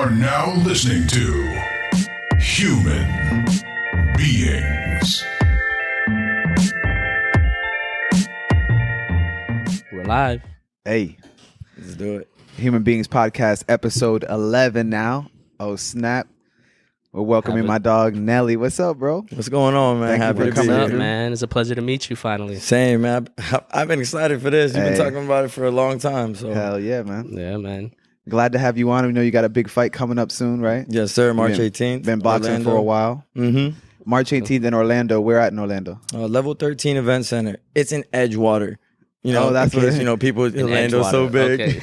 are now listening to Human Beings. We're live. Hey, Let's do it. Human Beings Podcast, episode 11 now. Oh, snap. We're welcoming my dog, Nelly. What's up, bro? What's going on, man? Thank you Happy for to coming be What's here. up, man? It's a pleasure to meet you finally. Same, man. I've been excited for this. You've Hey. been talking about it for a long time. So Hell yeah, man. Yeah, man. Glad to have you on. We know you got a big fight coming up soon, right? yes, sir. March You've 18th. Been boxing Orlando. for a while. Mm-hmm. March 18th in Orlando. Where at in Orlando? Level 13 Event Center. It's in Edgewater. You know, Oh, that's in what case, it is. you know, people in Orlando's so Edgewater. big. Okay.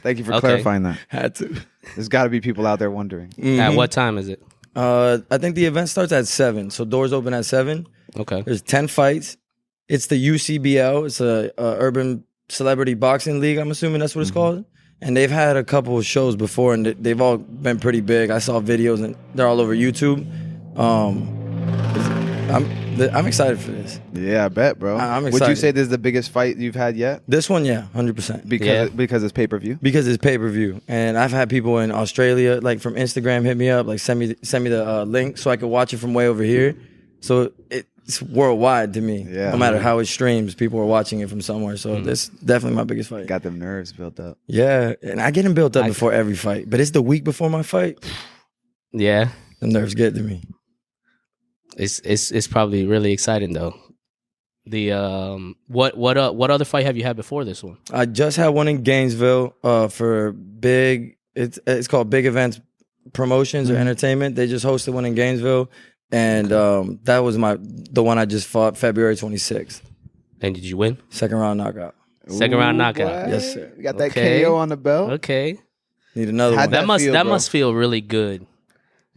Thank you for Okay. clarifying that. Had to. There's got to be people out there wondering. At what time is it? I think the event starts at 7. So doors open at 7. Okay. There's 10 fights. It's the UCBL. It's a Urban Celebrity Boxing League. I'm assuming that's what it's called. And they've had a couple of shows before, and they've all been pretty big. I saw videos, and they're all over YouTube. I'm excited for this. Yeah, I bet, bro. I'm Would you excited. say this is the biggest fight you've had yet? This one, yeah, 100%. Because it's pay-per-view? Because it's pay-per-view. And I've had people in Australia, like from Instagram, hit me up, like send me the link so I could watch it from way over here. So it's worldwide to me. Yeah. No matter how it streams, people are watching it from somewhere. So this definitely my biggest fight. Got them nerves built up. Yeah, and I get them built up before every fight. But it's the week before my fight, Yeah. the nerves get to me. It's probably really exciting though. The what other fight have you had before this one? I just had one in Gainesville for big. It's called Big Events Promotions or Entertainment. They just hosted one in Gainesville, and that was the one I just fought February 26th. And did you win? Second round knockout. Second round knockout. boy. Yes, sir. You got that Okay. KO on the belt Okay. Need another How'd one. That must feel, that bro? must feel really good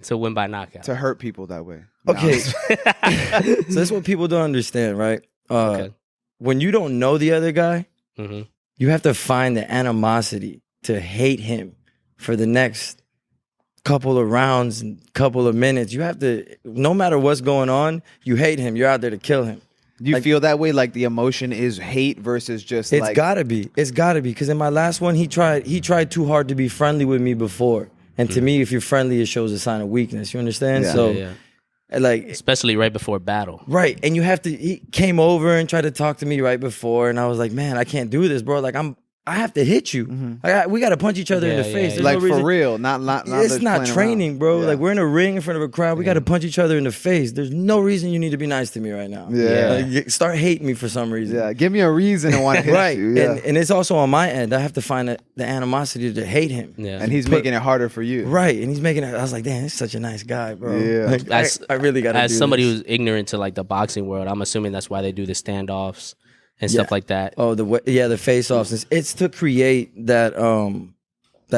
to win by knockout. to hurt people that way. Okay, so that's what people don't understand, right? Okay. When you don't know the other guy, Mm-hmm. you have to find the animosity to hate him for the next couple of rounds and couple of minutes. You have to, no matter what's going on, you hate him. You're out there to kill him. Do you Like- feel that way? Like the emotion is hate versus just It's like gotta be. It's gotta be. Because in my last one, he tried too hard to be friendly with me before. And to me, if you're friendly, it shows a sign of weakness. You understand? Yeah. So, Yeah. like, Especially right before battle. right. And you have to, he came over and tried to talk to me right before. And I was like, man, I can't do this, bro. Like, I have to hit you. We got to punch each other in the Yeah, face. yeah, There's like no for reason- real, not It's just not playing training, around. bro. Yeah. Like, we're in a ring in front of a crowd. We got to punch each other in the face. There's no reason you need to be nice to me right now. Yeah. Like, start hating me for some reason. Yeah, give me a reason to want to hit Right. you. Yeah. And it's also on my end. I have to find the animosity to hate him. Yeah. And he's making it harder for you. Right. And he's making it. I was like, damn, he's such a nice guy, bro. Yeah. Like, As- I really got to do As somebody this. who's ignorant to like the boxing world, I'm assuming that's why they do the standoffs and stuff like that. Oh, the face-offs. It's to create that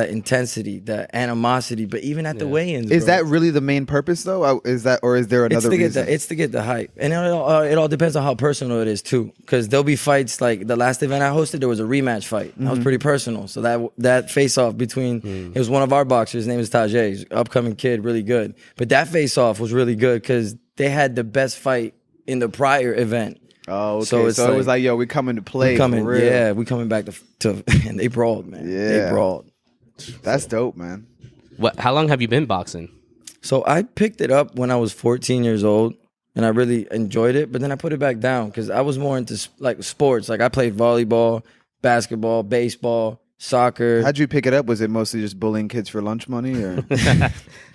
intensity, that animosity. But even at the weigh-ins, Is bro, that really the main purpose though? Is that, or is there it's another to get reason? it's to get the hype, and it all depends on how personal it is too. Because there'll be fights like the last event I hosted, there was a rematch fight. That was pretty personal. So that face-off between it was one of our boxers. His name is Tajay, he's an upcoming kid, really good. But that face-off was really good because they had the best fight in the prior event. Oh, okay. So So, it's it like- was like, yo, we coming to play. We coming, for real. yeah, we coming back to and they brawled, man. They Yeah. brawled. That's dope, man. How long have you been boxing? So I picked it up when I was 14 years old, and I really enjoyed it. But then I put it back down because I was more into like sports. Like I played volleyball, basketball, baseball, soccer. How'd you pick it up? Was it mostly just bullying kids for lunch money, or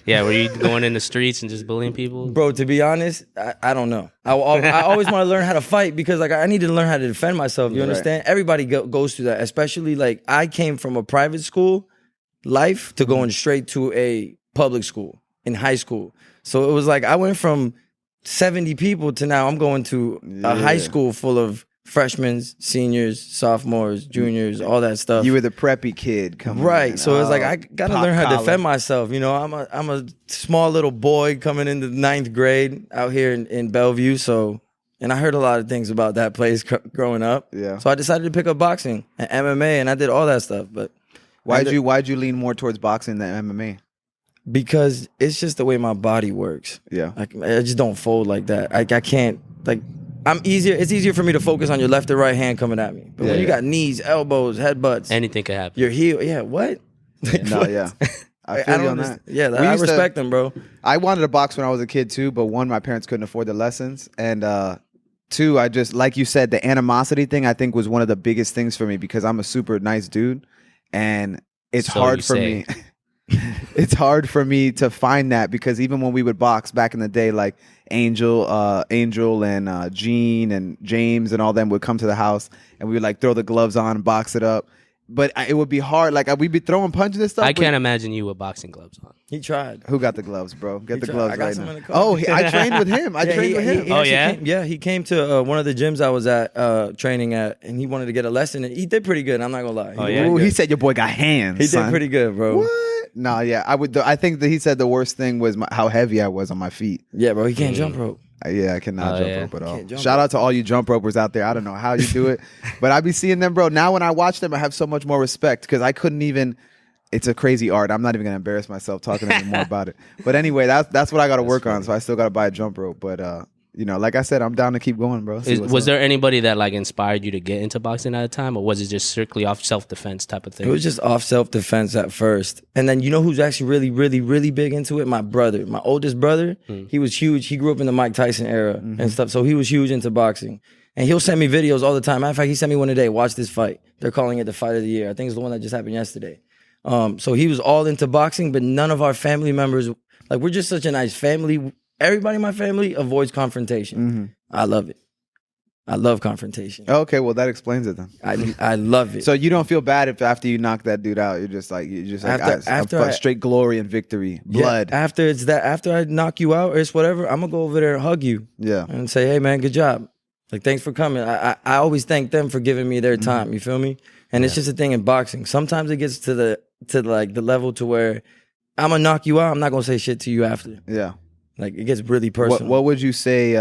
Yeah, were you going in the streets and just bullying people? Bro, to be honest, I don't know. I always want to learn how to fight because like I need to learn how to defend myself. You understand? Everybody goes through that, especially like I came from a private school life to going straight to a public school in high school. So it was like I went from 70 people to now I'm going to a high school full of freshmen, seniors, sophomores, juniors, all that stuff. you were the preppy kid coming Right. in? So it's like I gotta pop learn how to collar. defend myself. You know, I'm a small little boy coming into the 9th grade out here in Bellevue. So, and I heard a lot of things about that place growing up. Yeah. So I decided to pick up boxing and MMA, and I did all that stuff. But Why'd you lean more towards boxing than MMA? because it's just the way my body works. Yeah. I just don't fold like that. I can't like. It's easier for me to focus on your left or right hand coming at me. But when you got knees, elbows, headbutts, Anything could happen. your heel, yeah, what? Like, No, what? yeah. I feel you on understand. that. Yeah, We I used to- respect them, bro. I wanted to box when I was a kid too, but one, my parents couldn't afford the lessons, and two, I just, like you said, the animosity thing I think was one of the biggest things for me because I'm a super nice dude, and it's So hard you for say. me. It's hard for me to find that because even when we would box back in the day, like Angel and Gene and James and all them would come to the house and we would like throw the gloves on and box it up. But it would be hard. Like we'd be throwing punches and stuff. I but- can't imagine you with boxing gloves on. He tried. Who got the gloves, bro? Get He the tried. gloves I got right some now. in the car. Oh, I trained with him. I trained with him. He Oh, actually yeah? came, he came to one of the gyms I was at training at, and he wanted to get a lesson. And he did pretty good. I'm not gonna lie. Oh, did yeah? pretty Ooh, good. he said your boy got hands. he son. did pretty good, bro. What? No, yeah, I would. I think that he said the worst thing was how heavy I was on my feet. Yeah, bro. He can't jump rope. Yeah, I cannot Oh, jump yeah. rope at all. Can't jump Shout rope. out to all you jump ropers out there. I don't know how you do it, but I be seeing them, bro. Now when I watch them, I have so much more respect because I couldn't even. It's a crazy art. I'm not even gonna embarrass myself talking anymore about it. But anyway, that's what I got to work on. So I still got to buy a jump rope. But like I said, I'm down to keep going, bro. See what's Was up. there anybody that like inspired you to get into boxing at a time, or was it just strictly off self-defense type of thing? It was just off self-defense at first. And then you know who's actually really, really, really big into it? My brother. My oldest brother. He was huge. He grew up in the Mike Tyson era and stuff. So he was huge into boxing. And he'll send me videos all the time. Matter of fact, he sent me one today. Watch this fight. They're calling it the fight of the year. I think it's the one that just happened yesterday. So he was all into boxing, but none of our family members, like we're just such a nice family. Everybody in my family avoids confrontation. I love it. I love confrontation. Okay, well that explains it then. I love it. So you don't feel bad if after you knock that dude out, you're just like straight glory and victory, blood. Yeah, after I knock you out or it's whatever, I'm gonna go over there and hug you. Yeah. And say, hey man, good job. Like thanks for coming. I always thank them for giving me their time. You feel me? And it's just a thing in boxing. Sometimes it gets to the level to where I'm gonna knock you out. I'm not gonna say shit to you after. Yeah. Like it gets really personal. What would you say?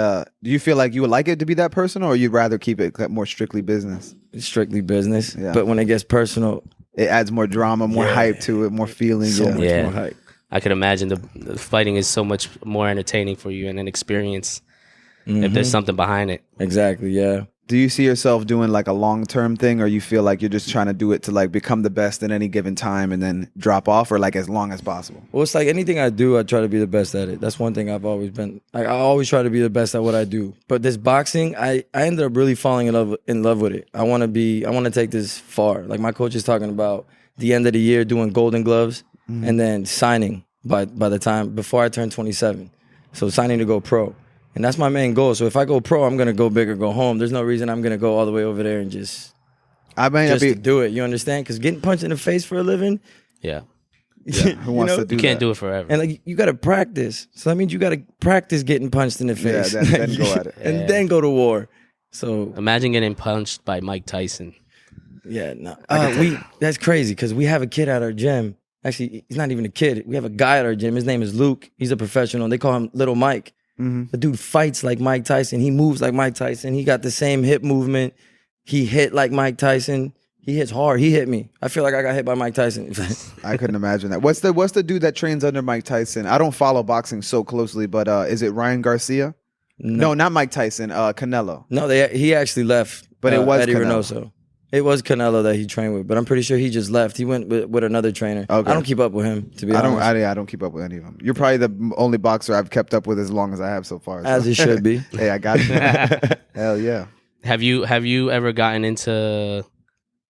Do you feel like you would like it to be that personal, or you'd rather keep it more strictly business? It's strictly business. Yeah. But when it gets personal, It adds more drama, more hype to it, more feeling. so much Yeah. more hype. I could imagine the fighting is so much more entertaining for you and an experience if there's something behind it. Exactly. Yeah. Do you see yourself doing like a long-term thing, or you feel like you're just trying to do it to like become the best at any given time and then drop off, or like as long as possible? Well, it's like anything I do, I try to be the best at it. That's one thing I've always been. Like, I always try to be the best at what I do. But this boxing, I ended up really falling in love with it. I want to take this far. Like my coach is talking about the end of the year doing Golden Gloves and then signing by the time before I turn 27. So signing to go pro. And that's my main goal. So if I go pro, I'm gonna go big or go home. There's no reason I'm gonna go all the way over there and just to do it. You understand? Because getting punched in the face for a living, Yeah. Who wants to do You can't that? do it forever. and like you gotta practice. So that means you gotta practice getting punched in the Yeah, face. then go at it. And then go to war. So Imagine getting punched by Mike Tyson. yeah, no. That's crazy because we have a kid at our gym. Actually, he's not even a kid. We have a guy at our gym. His name is Luke. He's a professional. They call him Little Mike. The dude fights like Mike Tyson. He moves like Mike Tyson. He got the same hip movement. He hit like Mike Tyson. He hits hard. He hit me. I feel like I got hit by Mike Tyson. I couldn't imagine that. What's the dude that trains under Mike Tyson? I don't follow boxing so closely, but is it Ryan Garcia? No, not Mike Tyson. Canelo. No, he actually left. But it was Eddie Canelo. Reynoso. It was Canelo that he trained with, but I'm pretty sure he just left. He went with another trainer. Okay. I don't keep up with him, to be honest. I don't keep up with any of them. You're probably the only boxer I've kept up with as long as I have so far. As so. it should be. Hey, I got you. Hell yeah. Have you ever gotten into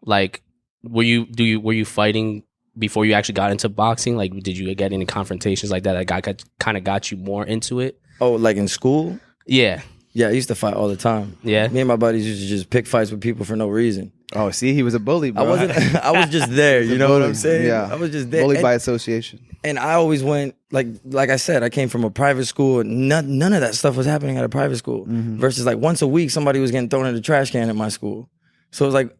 like were you fighting before you actually got into boxing? Like did you get any confrontations like that kind of got you more into it? Oh, like in school? Yeah. Yeah, I used to fight all the time. Yeah. Me and my buddies used to just pick fights with people for no reason. Oh, see, he was a bully, bro. I was just there, you know what I'm saying? Yeah. I was just there. Bullied and, by association. and I always went, like I said, I came from a private school. And none of that stuff was happening at a private school. Versus like once a week, somebody was getting thrown in the trash can at my school. So it was like,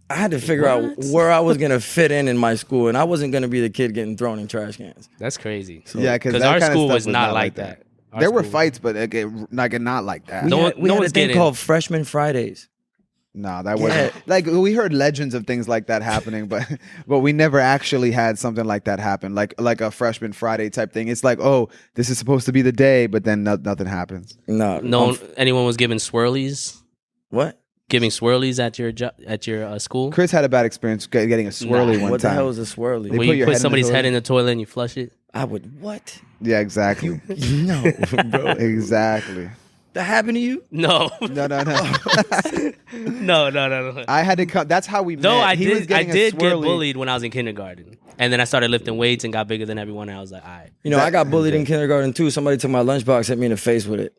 I had to figure out where I was going to fit in my school. And I wasn't going to be the kid getting thrown in trash cans. That's crazy. Yeah, because our school was not like that. Our There were school- fights, but not like that. We No had, one- we no had a one's thing getting- called Freshman Fridays. No, that wasn't like we heard legends of things like that happening, but we never actually had something like that happen, like a freshman Friday type thing. It's like, oh, this is supposed to be the day, but then nothing happens. No. No one, anyone was given swirlies? What? giving swirlies at your school? Chris had a bad experience getting a swirly one What the time. hell is a swirly? They When put you your put head in the somebody's toilet? head in the toilet and you flush it? I would what? Yeah, exactly. No, bro. Exactly. That happened to you? No. No. No. I had to come. That's how we No, met. I He was did. I getting a did get swirly. bullied when I was in kindergarten, and then I started lifting weights and got bigger than everyone. And I was like, all right. You know, I got bullied in kindergarten too. Somebody took my lunchbox, hit me in the face with it,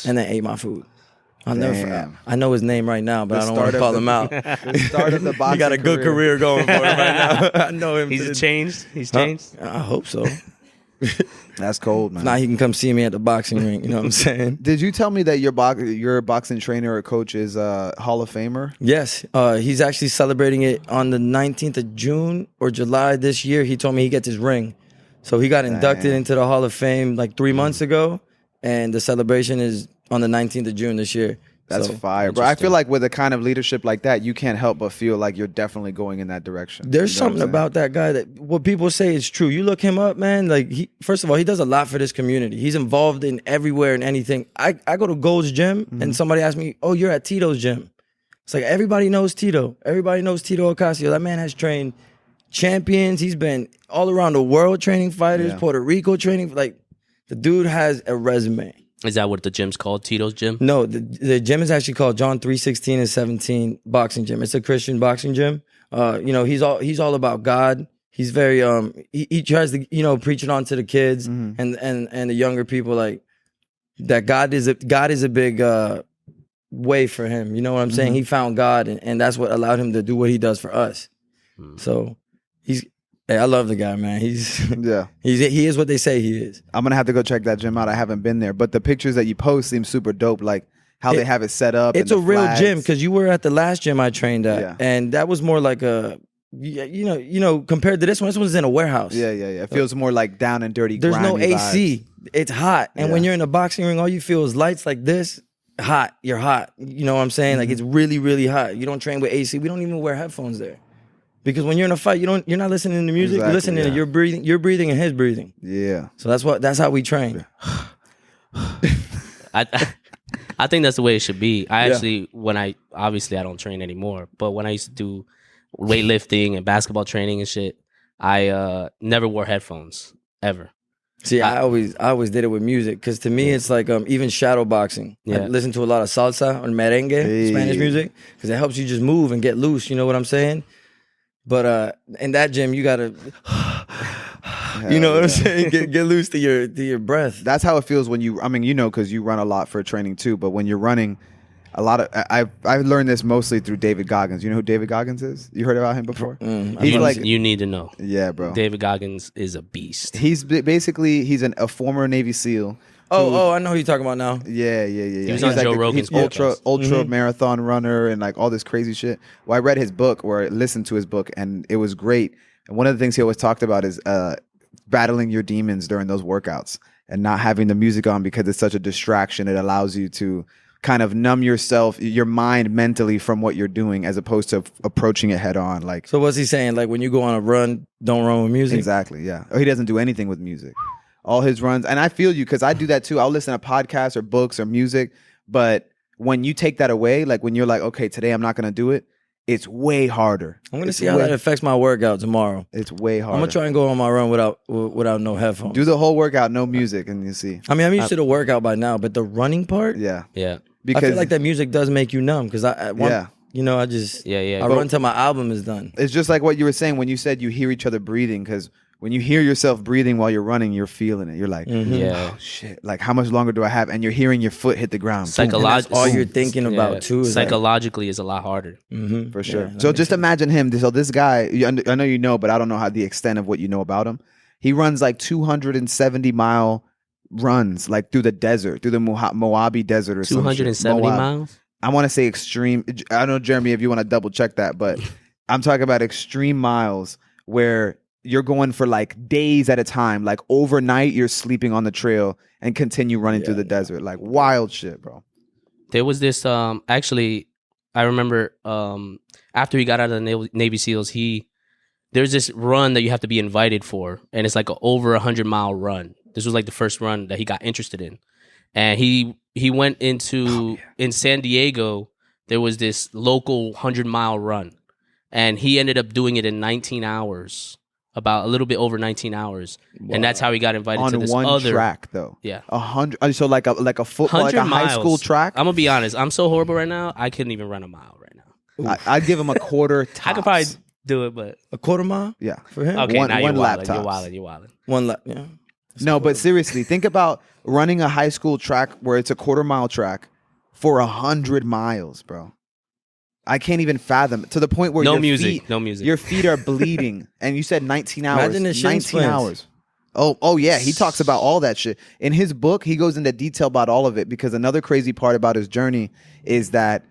and then ate my food. I'll never forget. Damn. I know his name right now, but The I don't want start to of call the- him out. The start of the boxing He got a good career going for him right now. I know him. to He's the- changed. He's Huh? changed. I hope so. That's cold, man. Now he can come see me at the boxing ring. You know what I'm saying? Did you tell me that your boxing trainer or coach is a Hall of Famer? Yes, he's actually celebrating it on the 19th of June or July this year. He told me he gets his ring. So he got inducted into the Hall of Fame like 3 months ago, and the celebration is on the 19th of June this year. That's So, fire, bro. I feel like with a kind of leadership like that, you can't help but feel like you're definitely going in that direction. There's You know what I'm something saying? about that guy that what people say is true. You look him up, man. Like first of all, he does a lot for this community. He's involved in everywhere and anything. I go to Gold's Gym and somebody asked me, "Oh, you're at Tito's gym." It's like everybody knows Tito. Everybody knows Tito Ocasio. That man has trained champions. He's been all around the world training fighters, Yeah. Puerto Rico training. Like the dude has a resume. Is that what the gym's called? Tito's Gym? No, the gym is actually called John 3:16 and 17 Boxing Gym. It's a Christian boxing gym. You know, he's all about God. He's very he tries to preach it on to the kids and the younger people, like that God is a big way for him. You know what I'm saying? He found God and that's what allowed him to do what he does for us. So I love the guy, man. Yeah. He is what they say he is. I'm gonna have to go check that gym out. I haven't been there, but the pictures that you post seem super dope. Like how they have it set up. It's and a the real flags. gym because you were at the last gym I trained at, Yeah. and that was more like a, compared to this one's in a warehouse. Yeah. It feels more like down and dirty. There's no grimy AC. vibes. It's hot, and when Yeah. you're in a boxing ring, all you feel is lights like this. Hot. You're hot. You know what I'm saying? Like it's really, really hot. You don't train with AC. We don't even wear headphones there. Because when you're in a fight, you're not listening to music. Exactly, You're listening to you're breathing and his breathing. Yeah. So that's how we train. I think that's the way it should be. I actually, obviously I don't train anymore, but when I used to do weightlifting and basketball training and shit, I never wore headphones ever. See, I always did it with music because to me it's like even shadow boxing. I Yeah. listen to a lot of salsa or merengue, Spanish music, because it helps you just move and get loose. You know what I'm saying? But in that gym, you gotta, you know what I'm saying? Get loose to your breath. That's how it feels when you. I mean, because you run a lot for training too. But when you're running, a lot of I learned this mostly through David Goggins. You know who David Goggins is? You heard about him before? He's like, You need to know. yeah, bro. David Goggins is a beast. He's basically a former Navy SEAL. Oh, I know who you're talking about now. Yeah. was He's on Joe Rogan's he's podcast. ultra marathon runner and like all this crazy shit. Well, I read his book or listened to his book and it was great. And one of the things he always talked about is battling your demons during those workouts and not having the music on because it's such a distraction. It allows you to kind of numb your mind mentally from what you're doing as opposed to approaching it head on. Like, So what's he saying? Like when you go on a run, don't run with music. exactly, yeah. Or he doesn't do anything with music. All his runs, and I feel you because I do that too. I'll listen to podcasts or books or music, but when you take that away, like when you're like, okay, today I'm not gonna do it, it's way harder. I'm gonna It's see how way- that affects my workout tomorrow. It's way harder. I'm gonna try and go on my run without no headphones. Do the whole workout, no music, and you see. I mean, I'm used to the workout by now, but the running part, Yeah, Yeah. because I feel like that music does make you numb because I just Yeah. I run till my album is done. it's just like what you were saying when you said you hear each other breathing. Because when you hear yourself breathing while you're running, you're feeling it. You're like, Yeah. oh shit! Like how much longer do I have? And you're hearing your foot hit the ground. Boom. Psychologically, all you're thinking about too is psychologically is a lot harder. For sure. that So makes just imagine him. So this guy, I know you know, but I don't know how the extent of what you know about him. He runs like 270-mile runs, like through the desert, through the Mojave Desert or something. 270 miles? I want to say extreme. I don't know, Jeremy, if you want to double check that, but I'm talking about extreme miles where you're going for like days at a time. Like overnight, you're sleeping on the trail and continue running through the desert. Like wild shit, bro. There was this actually I remember after he got out of the Navy SEALs, there's this run that you have to be invited for, and it's like a over 100-mile run. This was like the first run that he got interested in. And he went into in San Diego, there was this local 100-mile run, and he ended up doing it in 19 hours, about a little bit over 19 hours, and that's how he got invited to on this one other track though. Yeah. 100. So like a football, like a 100 high miles. school track. I'm gonna be honest. I'm so horrible right now. I couldn't even run a mile right now. I'd give him a quarter. Tops. I could probably do it, but A quarter mile Yeah. for him. okay, One- now one you're lap wilding. tops. You're wilding. You're wilding. One lap. Yeah. No, but seriously, think about running a high school track where it's a quarter-mile track for 100 miles, bro. I can't even fathom to the point where No your music. feet, No music. Your feet are bleeding, and you said 19 hours. Imagine the shin 19 splints. hours. Oh yeah. He talks about all that shit in his book. He goes into detail about all of it because another crazy part about his journey is that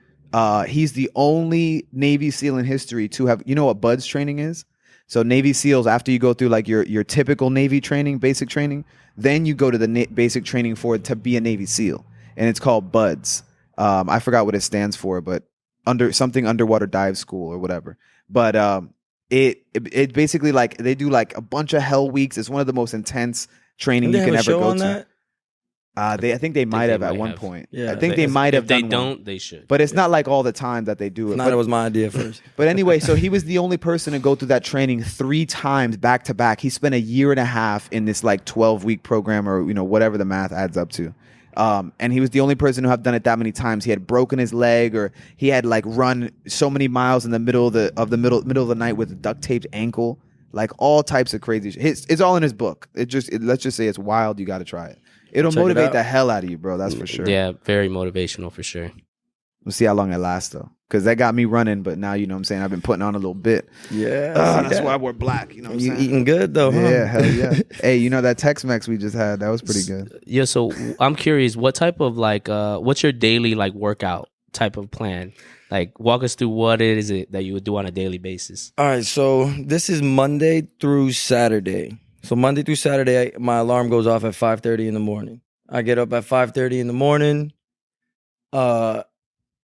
he's the only Navy SEAL in history to have. You know what BUDS training is? So Navy SEALs, after you go through like your typical Navy training, basic training, then you go to the basic training for to be a Navy SEAL, and it's called BUDS. I forgot what it stands for, but underwater dive school or whatever. But it basically like they do like a bunch of hell weeks. It's one of the most intense training Didn't you they can have a ever show go on to. that? I think they might they have at might one have. point. Yeah, I think they might have If they done don't, one. they should. But it's not like all the time that they do it. No, But- that was my idea first. but anyway, so he was the only person to go through that training 3 times back to back. He spent a year and a half in this like 12-week program or whatever the math adds up to. And he was the only person who have done it that many times. He had broken his leg, or he had like run so many miles in the middle of the night with a duct taped ankle, like all types of crazy shit. It's all in his book. Let's just say it's wild. You got to try it. It'll Check it motivate out. the hell out of you, bro. That's for sure. Yeah, very motivational for sure. We'll see how long it lasts though, because that got me running. But now you know what I'm saying. I've been putting on a little bit. Yeah. That's why I wore black. You know what I'm You saying? eating good though, huh? Yeah, hell yeah. Hey, you know that Tex-Mex we just had? That was pretty good. Yeah, so I'm curious, what type of like, what's your daily like workout type of plan? Like, walk us through what it is that you would do on a daily basis. All right, so this is Monday through Saturday. So Monday through Saturday, my alarm goes off at 5:30 in the morning. I get up at 5:30 in the morning,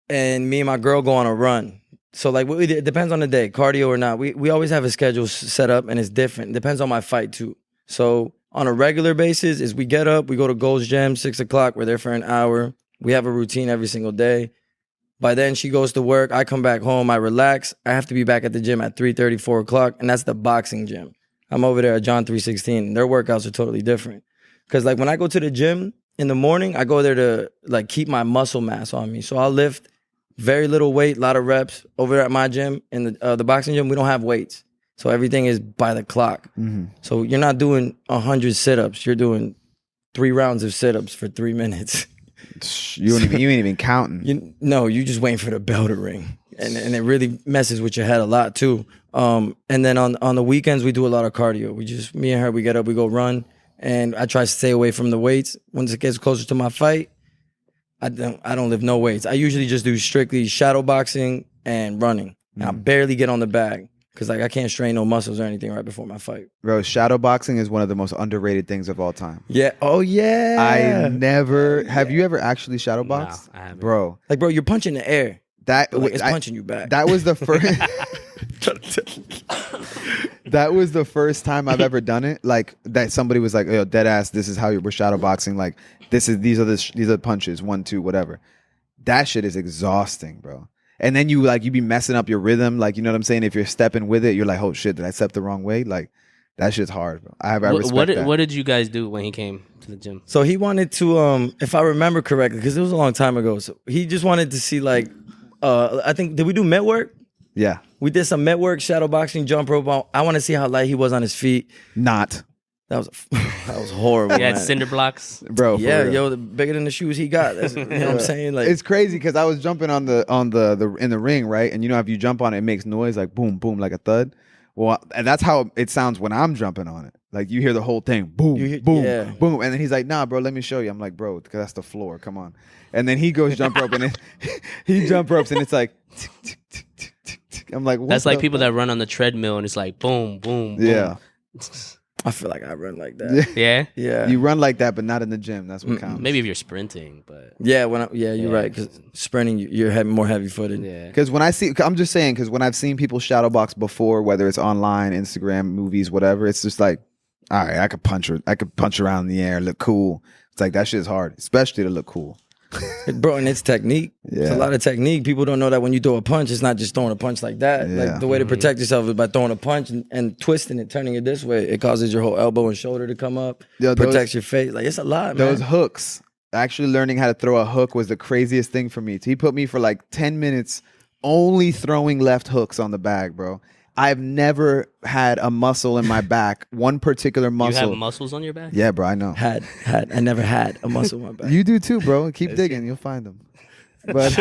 and me and my girl go on a run. So like, it depends on the day, cardio or not. We always have a schedule set up, and it's different. It depends on my fight too. So on a regular basis, is we get up, we go to Gold's Gym, 6 o'clock. We're there for an hour. We have a routine every single day. By then, she goes to work. I come back home. I relax. I have to be back at the gym at 3:30, 4 o'clock, and that's the boxing gym. I'm over there at John 316. Their workouts are totally different. Because like when I go to the gym in the morning, I go there to like keep my muscle mass on me. So I'll lift very little weight, a lot of reps. Over at my gym, in the boxing gym, we don't have weights. So everything is by the clock. Mm-hmm. So you're not doing 100 sit-ups. You're doing 3 rounds of sit-ups for 3 minutes. You ain't even counting. You just waiting for the bell to ring. And it really messes with your head a lot too. And then on the weekends, we do a lot of cardio. Me and her, we get up, we go run. And I try to stay away from the weights. Once it gets closer to my fight, I don't lift no weights. I usually just do strictly shadow boxing and running. And I barely get on the bag because like I can't strain no muscles or anything right before my fight. Bro, shadow boxing is one of the most underrated things of all time. Yeah. Oh yeah. I never have you ever actually shadow boxed? No, I haven't. Bro, Like bro, you're punching the air. that But, like, it's I- punching you back. that was the first that was the first time I've ever done it. Like that somebody was like, "Yo, dead ass, this is how we're shadow boxing. Like these are the punches, 1, 2, whatever." That shit is exhausting, bro. And then you be messing up your rhythm, like you know what I'm saying. If you're stepping with it, you're like, "Oh shit, did I step the wrong way?" Like that shit's hard, bro. I respect that. What did you guys do when he came to the gym? So he wanted to, if I remember correctly, because it was a long time ago. So he just wanted to see like, I think, did we do met work? Yeah, We did some met work, shadow boxing, jump rope. I want to see how light he was on his feet. not, That was horrible. He had man. cinder blocks. bro. for Yeah, real. yo, the bigger than the shoes he got. That's, you know what I'm saying? Like, It's crazy because I was jumping on the in the ring, right? And you know if you jump on it, it makes noise like boom, boom, like a thud. Well, and that's how it sounds when I'm jumping on it. Like you hear the whole thing, boom, boom, yeah. boom, and then he's like, "Nah, bro, let me show you." I'm like, "Bro, because that's the floor. Come on." And then he goes jump rope, and he jump ropes, and it's like, tick, tick, tick, tick, tick, tick. I'm like, what That's like the people fuck? that run on the treadmill and it's like boom, boom, boom. Yeah, I feel like I run like that. Yeah. Yeah. you run like that, but not in the gym. That's what counts. Maybe if you're sprinting, but Yeah, you're Yeah. right. Because sprinting, you're more heavy footed. yeah. Because when I'm just saying, because when I've seen people shadow box before, whether it's online, Instagram, movies, whatever, it's just like, all right, I could punch around in the air, look cool. It's like that shit's hard, especially to look cool. Bro, and it's technique. It's a lot of technique. People don't know that when you throw a punch, it's not just throwing a punch like that. Yeah. Like the way to protect yourself is by throwing a punch and twisting it, turning it this way. It causes your whole elbow and shoulder to come up. Protects your face. Like it's a lot, man. Those hooks. Actually learning how to throw a hook was the craziest thing for me. He put me for like 10 minutes only throwing left hooks on the bag, bro. I've never had a muscle in my back, one particular muscle. You have muscles on your back? Yeah, bro, I know. Had. I never had a muscle in my back. You do too, bro. Keep digging, you'll find them. But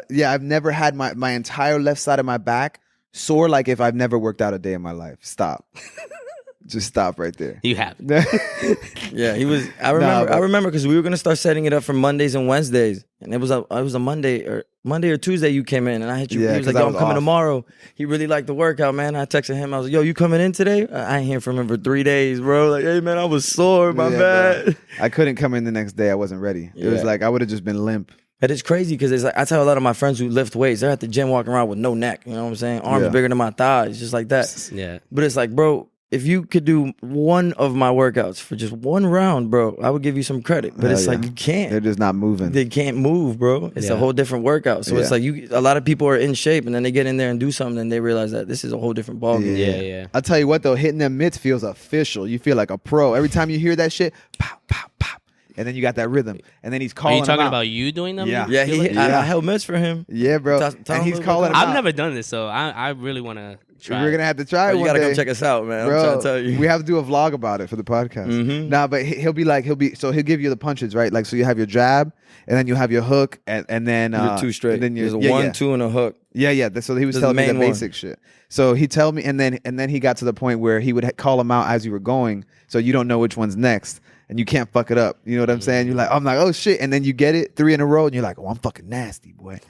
yeah, I've never had my entire left side of my back sore like if I've never worked out a day in my life. Stop. Just stop right there. You have. Yeah, he was. I remember because we were gonna start setting it up for Mondays and Wednesdays, and it was a Monday or Tuesday. You came in, and I hit you. Yeah, he was like, "Yo, I'm coming tomorrow." He really liked the workout, man. I texted him. I was like, "Yo, you coming in today?" I ain't hear from him for 3 days, bro. Like, hey, man, I was sore. My bad. Bro. I couldn't come in the next day. I wasn't ready. It was like I would have just been limp. But it's crazy because it's like I tell a lot of my friends who lift weights, they're at the gym walking around with no neck. You know what I'm saying? Arms bigger than my thighs, just like that. Yeah. But it's like, bro, if you could do one of my workouts for just one round, bro, I would give you some credit. But it's like you can't. They're just not moving. They can't move, bro. It's a whole different workout. So it's like a lot of people are in shape and then they get in there and do something and they realize that this is a whole different ballgame. Yeah. I'll tell you what though, hitting them mitts feels official. You feel like a pro. Every time you hear that shit, pop, pop, pop. And then you got that rhythm. And then he's calling Are you talking him out. about you doing them? Yeah. Yeah, I held mitts for him. Yeah, bro. Tell and he's him calling him I've out. never done this, so I really want to try. We're going to have to try it You one gotta day. come check us out, man. Bro, I'm trying to tell you. we have to do a vlog about it for the podcast. Nah, but he'll give you the punches, right? Like, so you have your jab, and then you have your hook, and then You're two straight. And then There's a 1, 2, and a hook. Yeah. So he was This is telling the me the main one. basic shit. So he told me, and then he got to the point where he would call him out as you were going, so you don't know which one's next, and you can't fuck it up. You know what I'm saying? You're like, I'm like, oh shit, and then you get it 3 in a row, and you're like, oh, I'm fucking nasty, boy.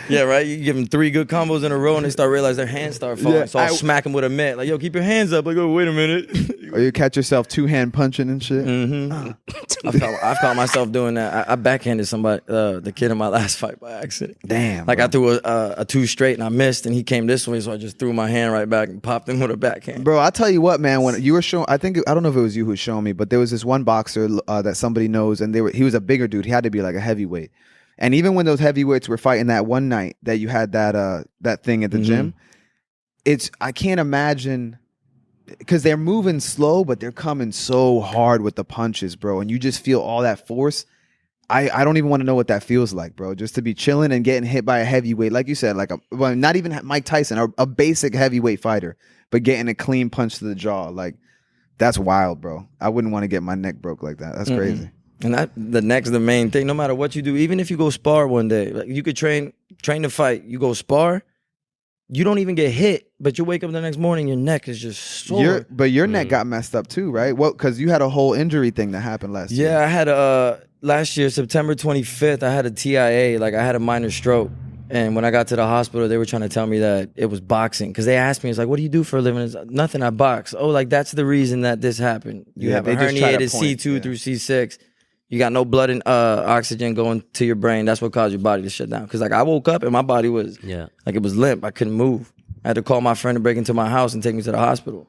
Yeah, right. You give them 3 good combos in a row, and they start realizing their hands start falling. Yeah, So I'll smack them with a mitt. Like, yo, keep your hands up. Like, oh, wait a minute. Or you catch yourself 2-hand punching and shit. I've caught myself doing that. I backhanded somebody, the kid in my last fight by accident. Damn. Like bro. I threw a 2 straight and I missed, and he came this way, so I just threw my hand right back and popped him with a backhand. Bro, I'll tell you what, man. When you were showing, I don't know if it was you who was showing me, but there was this one boxer that somebody knows, and he was a bigger dude. He had to be like a heavyweight. And even when those heavyweights were fighting that one night that you had that thing at the gym, I can't imagine, because they're moving slow, but they're coming so hard with the punches, bro. And you just feel all that force. I don't even want to know what that feels like, bro. Just to be chilling and getting hit by a heavyweight, like you said, not even Mike Tyson, a basic heavyweight fighter, but getting a clean punch to the jaw, like that's wild, bro. I wouldn't want to get my neck broke like that. That's crazy. And the neck's the main thing. No matter what you do, even if you go spar one day, like you could train to fight. You go spar, you don't even get hit, but you wake up the next morning, your neck is just sore. But your neck got messed up too, right? Well, because you had a whole injury thing that happened last year. Yeah, I had last year, September 25th, I had a TIA. Like I had a minor stroke. And when I got to the hospital, they were trying to tell me that it was boxing. Because they asked me, it's like, what do you do for a living? It's nothing, I box. Oh, like that's the reason that this happened. You have a herniated C2 through C6. You got no blood and oxygen going to your brain. That's what caused your body to shut down. Because like I woke up and my body was like it was limp. I couldn't move. I had to call my friend to break into my house and take me to the hospital.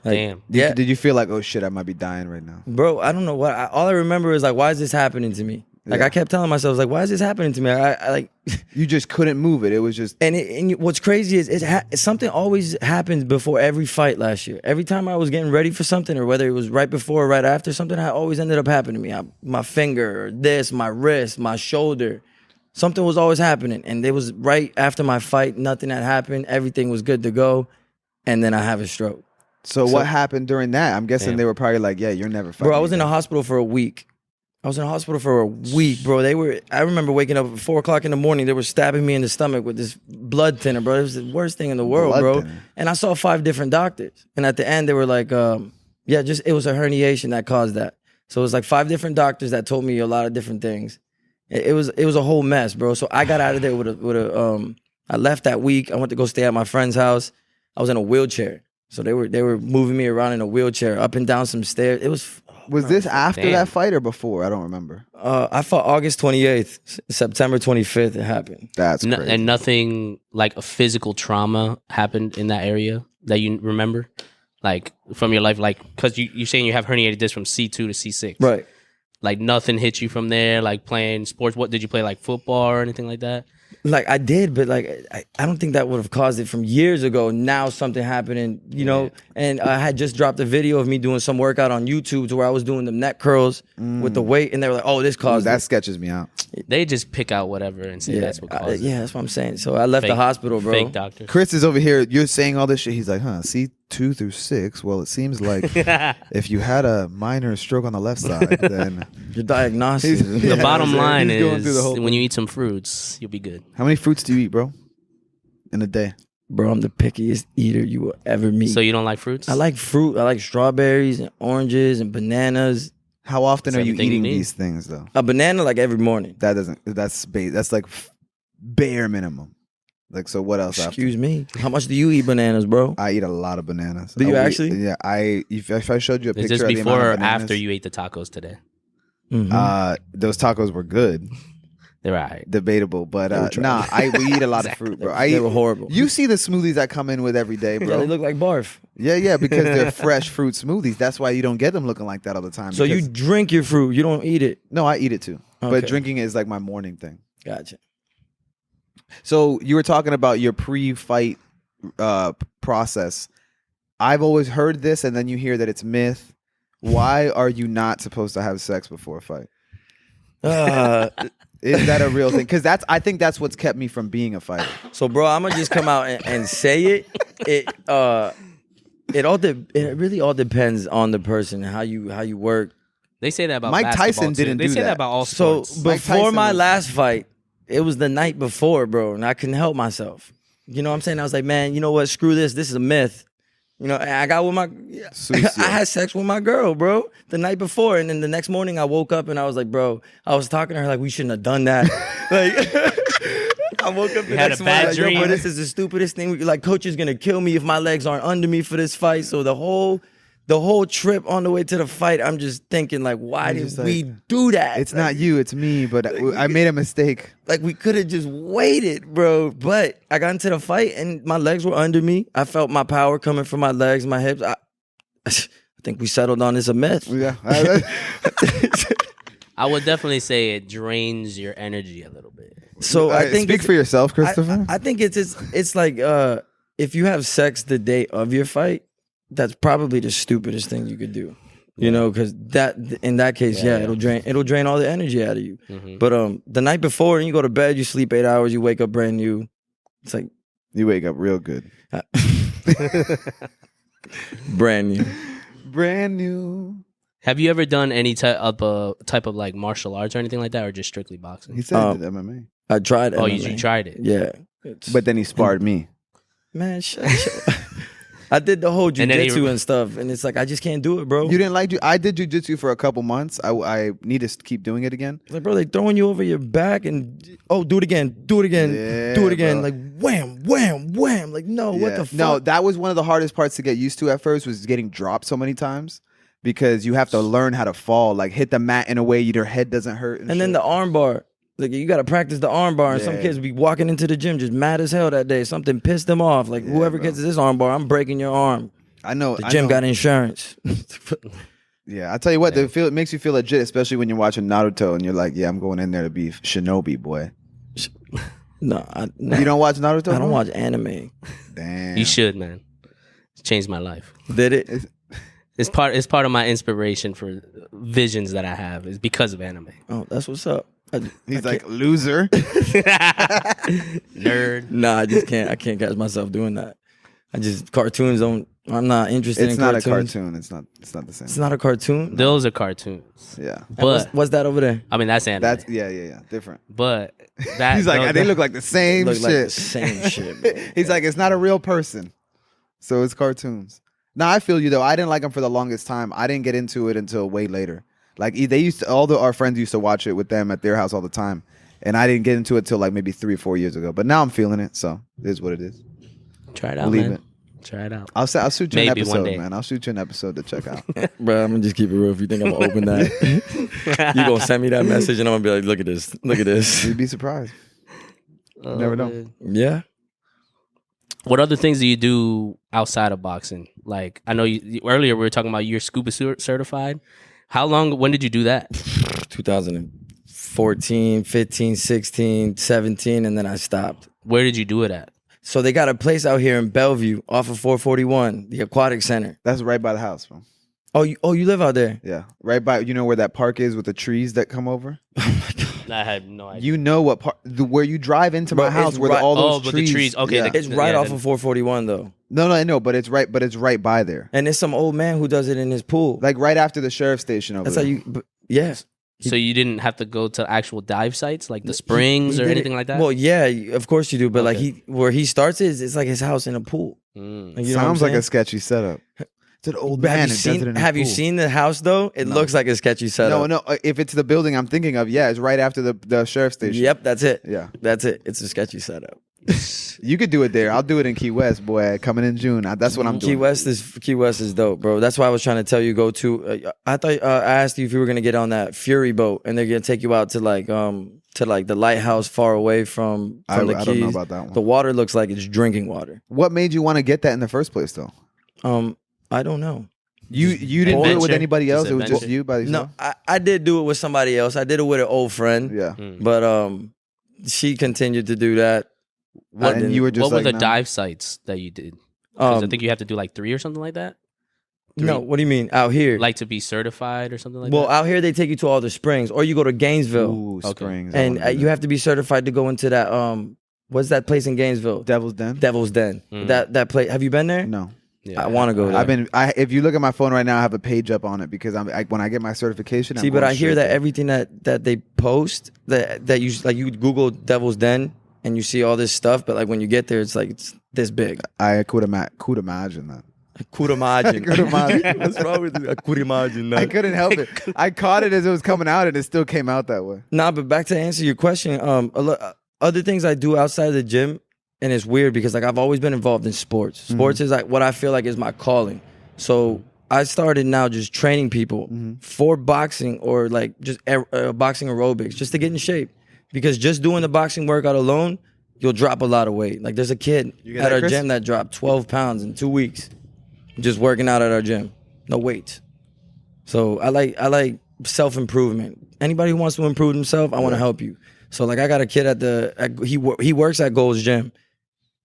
Like, Damn. Yeah. Did you feel like, oh shit, I might be dying right now? Bro, I don't know what. All I remember is like, why is this happening to me? Like I kept telling myself, like, why is this happening to me? I like. You just couldn't move it. It was just. And what's crazy is something always happens before every fight last year. Every time I was getting ready for something, or whether it was right before or right after something, I always ended up happening to me. My finger, or this, my wrist, my shoulder. Something was always happening. And it was right after my fight, nothing had happened. Everything was good to go. And then I have a stroke. So what happened during that? I'm guessing they were probably like, yeah, you're never fighting. Bro, I was in the hospital for a week. Bro. I remember waking up at 4 o'clock in the morning. They were stabbing me in the stomach with this blood thinner, bro. It was the worst thing in the world, bro. Thinner. And I saw 5 different doctors. And at the end, they were like, it was a herniation that caused that. So it was like 5 different doctors that told me a lot of different things. It was a whole mess, bro. So I got out of there I left that week. I went to go stay at my friend's house. I was in a wheelchair. So they were moving me around in a wheelchair, up and down some stairs. It was... Was this after that fight or before? I don't remember. I fought August 28th. September 25th, it happened. That's crazy. And nothing like a physical trauma happened in that area that you remember? Like from your life, like because you're saying you have herniated disc from C2 to C6, Right. Like nothing hit you from there. Like playing sports. What did you play? Like football or anything like that? Like I did, but like I don't think that would have caused it from years ago. Now something happening, you know. And I had just dropped a video of me doing some workout on YouTube to where I was doing the neck curls with the weight, and they were like, "Oh, this caused that it." sketches me out. They just pick out whatever and say that's what caused it. Yeah, that's what I'm saying. So I left the hospital, bro. Fake doctor. Chris is over here. You're saying all this shit. He's like, huh? C2 through 6. Well, it seems like if you had a minor stroke on the left side, then Your diagnosis. The bottom line he's going through the is whole when you eat some fruits, you'll be good. how many fruits do you eat, bro? In a day? Bro, I'm the pickiest eater you will ever meet. So you don't like fruits? I like fruit. I like strawberries and oranges and bananas. How often are you everything you eating need. these things though? A banana like every morning. That's like bare minimum. Like, so what else? Excuse me. How much do you eat bananas, bro? I eat a lot of bananas. Do you I actually? Yeah. If I showed you a Is picture this of the before amount or of bananas, after you ate the tacos today? those tacos were good. They're all right. Debatable, but we eat a lot of fruit, bro. They were horrible. You see the smoothies I come in with every day, Yeah, bro. they look like barf. Yeah, because they're fresh fruit smoothies. That's why you don't get them looking like that all the time. So you because- drink your fruit. You don't eat it. No, I eat it too. Okay. But drinking is like my morning thing. Gotcha. So you were talking about your pre-fight process. I've always heard this, and then you hear that it's myth. Why are you not supposed to have sex before a fight? Is that a real thing? Because I think that's what's kept me from being a fighter. So, bro, I'm gonna just come out and say it. It really all depends on the person, how you work. They say that about Mike basketball, Tyson too. didn't They do say that. that about all So sports. Mike before Tyson my was- last fight, it was the night before, bro, and I couldn't help myself. You know what I'm saying? I was like, man, you know what? Screw this. This is a myth. You know, and I got with my, I had sex with my girl, bro, the night before, and then the next morning I woke up and I was like, bro, I was talking to her like we shouldn't have done that. Like, I woke up the had next a morning bad like, yo, bro, dream. this is the stupidest thing. Like, coach is gonna kill me if my legs aren't under me for this fight. So the whole trip on the way to the fight, I'm just thinking like, why did we do that? It's not you, it's me, but I made a mistake. Like, we could have just waited, bro. But I got into the fight and my legs were under me. I felt my power coming from my legs, my hips. I think we settled on it's a myth. Yeah. I would definitely say it drains your energy a little bit. So I think Speak for yourself, Christopher. I think it's like if you have sex the day of your fight, that's probably the stupidest thing you could do. You know, because in that case, it'll drain all the energy out of you. Mm-hmm. But the night before, and you go to bed, you sleep 8 hours, you wake up brand new. It's like You wake up real good. brand new. Brand new. Have you ever done any type of like martial arts or anything like that, or just strictly boxing? He said he did MMA. I tried. Oh, MMA. you tried it. Yeah, But then he sparred me. man, shut. I did the whole And then he- jujitsu and stuff, and it's like I just can't do it, bro. You didn't like I did jujitsu for a couple months. I need to keep doing it again. Like, bro, they throwing you over your back and do it again, Yeah, do it again, bro. like wham, wham, wham. Like, no, what Yeah. the fuck? No, that was one of the hardest parts to get used to at first, was getting dropped so many times, because you have to learn how to fall, like hit the mat in a way your head doesn't hurt. And then the arm bar. Like, you got to practice the arm bar. And some Yeah. kids be walking into the gym just mad as hell that day. Something pissed them off. Like, whoever bro. gets this arm bar, I'm breaking your arm. I know The I gym know. got insurance. Yeah, I tell you what, it makes you feel legit, especially when you're watching Naruto and you're like, yeah, I'm going in there to be Shinobi boy. No, You don't watch Naruto? I don't bro? watch anime. Damn. You should, man. It's changed my life. Did it? It's part of my inspiration for visions that I have is because of anime. Oh, that's what's up. He's like, loser. Nerd. Nah, I just can't. I can't catch myself doing that. Cartoons don't. I'm not interested It's in not cartoons. a cartoon. It's not the same. It's not a cartoon. Those are cartoons. Yeah. But What's that over there? I mean that's anime. That's yeah. Different. But that He's like, they look like the same Look shit. like the same shit. Bro. He's like, it's not a real person, so it's cartoons. Now I feel you though. I didn't like them for the longest time. I didn't get into it until way later. Like they used to, our friends used to watch it with them at their house all the time, and I didn't get into it till like maybe 3 or 4 years ago. But now I'm feeling it, so it is what it is. Try it out, Believe man. it. Try it out. I'll shoot you Maybe an one episode, day. man. I'll shoot you an episode to check out. Bro, I'm gonna just keep it real. If you think I'm gonna open that, you gonna send me that message, and I'm gonna be like, "Look at this, look at this." You'd be surprised. Never know. Man. Yeah. What other things do you do outside of boxing? Like, I know earlier we were talking about you're scuba certified. When did you do that? 2014, 15, 16, 17, and then I stopped. Where did you do it at? So they got a place out here in Bellevue off of 441, the Aquatic Center. That's right by the house, bro. Oh, you live out there? Yeah, right by. You know where that park is with the trees that come over? Oh my God. I had no idea. You know what part? Where you drive into Bro, my house, it's where right- all those but trees. the trees. Okay, yeah. It's right off of 441 though. No, I know, but it's right by there. And there's some old man who does it in his pool. Like right after the sheriff's station over That's there. how you, yes. So you didn't have to go to actual dive sites like the springs He or did anything it- like that? Well, yeah, of course you do. But like Okay. where he starts it's like his house in a pool. Mm. Like, you know what I'm Sounds like saying? a sketchy setup. It's an old But man. have you and does it in seen? his Have you pool. seen the house though? It No. looks like a sketchy setup. No. If it's the building I'm thinking of, yeah, it's right after the sheriff's station. Yep, that's it. Yeah, That's it. It's a sketchy setup. you could do it there. I'll do it in Key West, boy. Coming in June. That's what I'm doing. Key West is dope, bro. That's why I was trying to tell you go to. I thought I asked you if you were gonna get on that Fury boat, and they're gonna take you out to like the lighthouse far away from the I Keys. don't know about that one. The water looks like it's drinking water. What made you want to get that in the first place, though? I don't know. You didn't do it with adventure. anybody else. Just It was just adventure. you by yourself. No, I did do it with somebody else. I did it with an old friend. Yeah. But she continued to do that. I And didn't- you were just What were like, the no. dive sites that you did? 'Cause I um, think you have to do like 3 or something like that. no, what do you mean out here? Like to be certified or something like well, that. out here they take you to all the springs, or you go to Gainesville, Ooh, Okay. Springs. I and wanna do you that. have to be certified to go into that. What's that place in Gainesville? Devil's Den. Devil's Den. That place. Have you been there? No. Yeah. I want to go there. If you look at my phone right now, I have a page up on it because when I get my certification. See, I'm but going I hear straight that there. everything that they post that you like you Google Devil's Den and you see all this stuff, but like when you get there, it's like it's this big. I could imagine that. Could imagine. Could imagine. What's wrong with you? I could imagine that. I couldn't help it. I caught it as it was coming out, and it still came out that way. Nah, but back to answer your question, other things I do outside of the gym, and it's weird because like I've always been involved in sports. Sports is like what I feel like is my calling. So I started now just training people for boxing or like just boxing aerobics, just to get in shape. Because just doing the boxing workout alone, you'll drop a lot of weight. Like there's a kid You get at that, our Chris? gym that dropped 12 pounds in 2 weeks, just working out at our gym, no weights. So I like self improvement. Anybody who wants to improve themselves, I want to help you. So like I got a kid he works at Gold's Gym.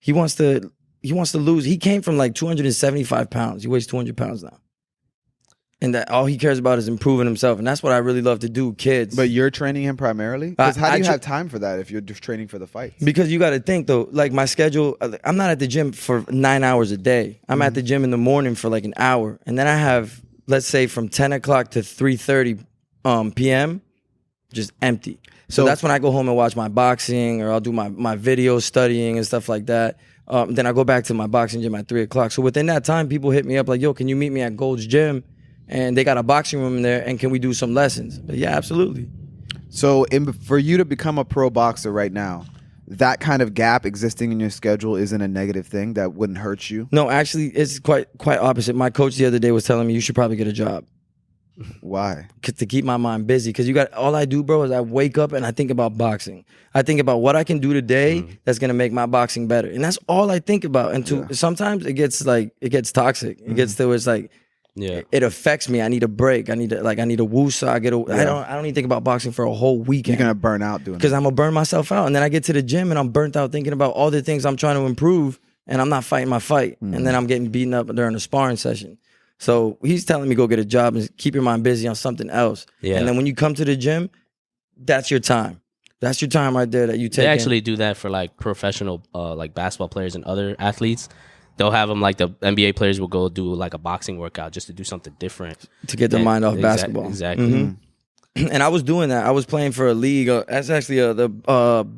He wants to lose. He came from like 275 pounds. He weighs 200 pounds now. And that all he cares about is improving himself. And that's what I really love to do, kids. But you're training him primarily? Because how do you I have time for that if you're just training for the fights? Because you got to think though, like my schedule, I'm not at the gym for 9 hours a day. I'm at the gym in the morning for like an hour. And then I have, let's say from 10 o'clock to 3:30 p.m., just empty. So that's when I go home and watch my boxing, or I'll do my video studying and stuff like that. Then I go back to my boxing gym at 3 o'clock. So within that time, people hit me up like, yo, can you meet me at Gold's Gym? And they got a boxing room in there, and can we do some lessons? But yeah, absolutely. So for you to become a pro boxer right now, that kind of gap existing in your schedule isn't a negative thing that wouldn't hurt you? No, actually, it's quite opposite. My coach the other day was telling me you should probably get a job. Why? To keep my mind busy, because all I do, bro, is I wake up and I think about boxing. I think about what I can do today that's gonna make my boxing better, and that's all I think about. And sometimes it gets toxic. It gets to where it's like, it affects me. I need a break. I need a woosah. I don't even think about boxing for a whole weekend. You're gonna burn out doing it. Because I'm gonna burn myself out, and then I get to the gym and I'm burnt out thinking about all the things I'm trying to improve, and I'm not fighting my fight, and then I'm getting beaten up during a sparring session. So he's telling me go get a job and keep your mind busy on something else. Yeah. And then when you come to the gym, that's your time. That's your time right there that you take. They actually do that for like professional like basketball players and other athletes. They'll have them like the NBA players will go do like a boxing workout just to do something different. to get their mind off basketball. Exactly. Mhm. And I was doing that. I was playing for a league. That's actually the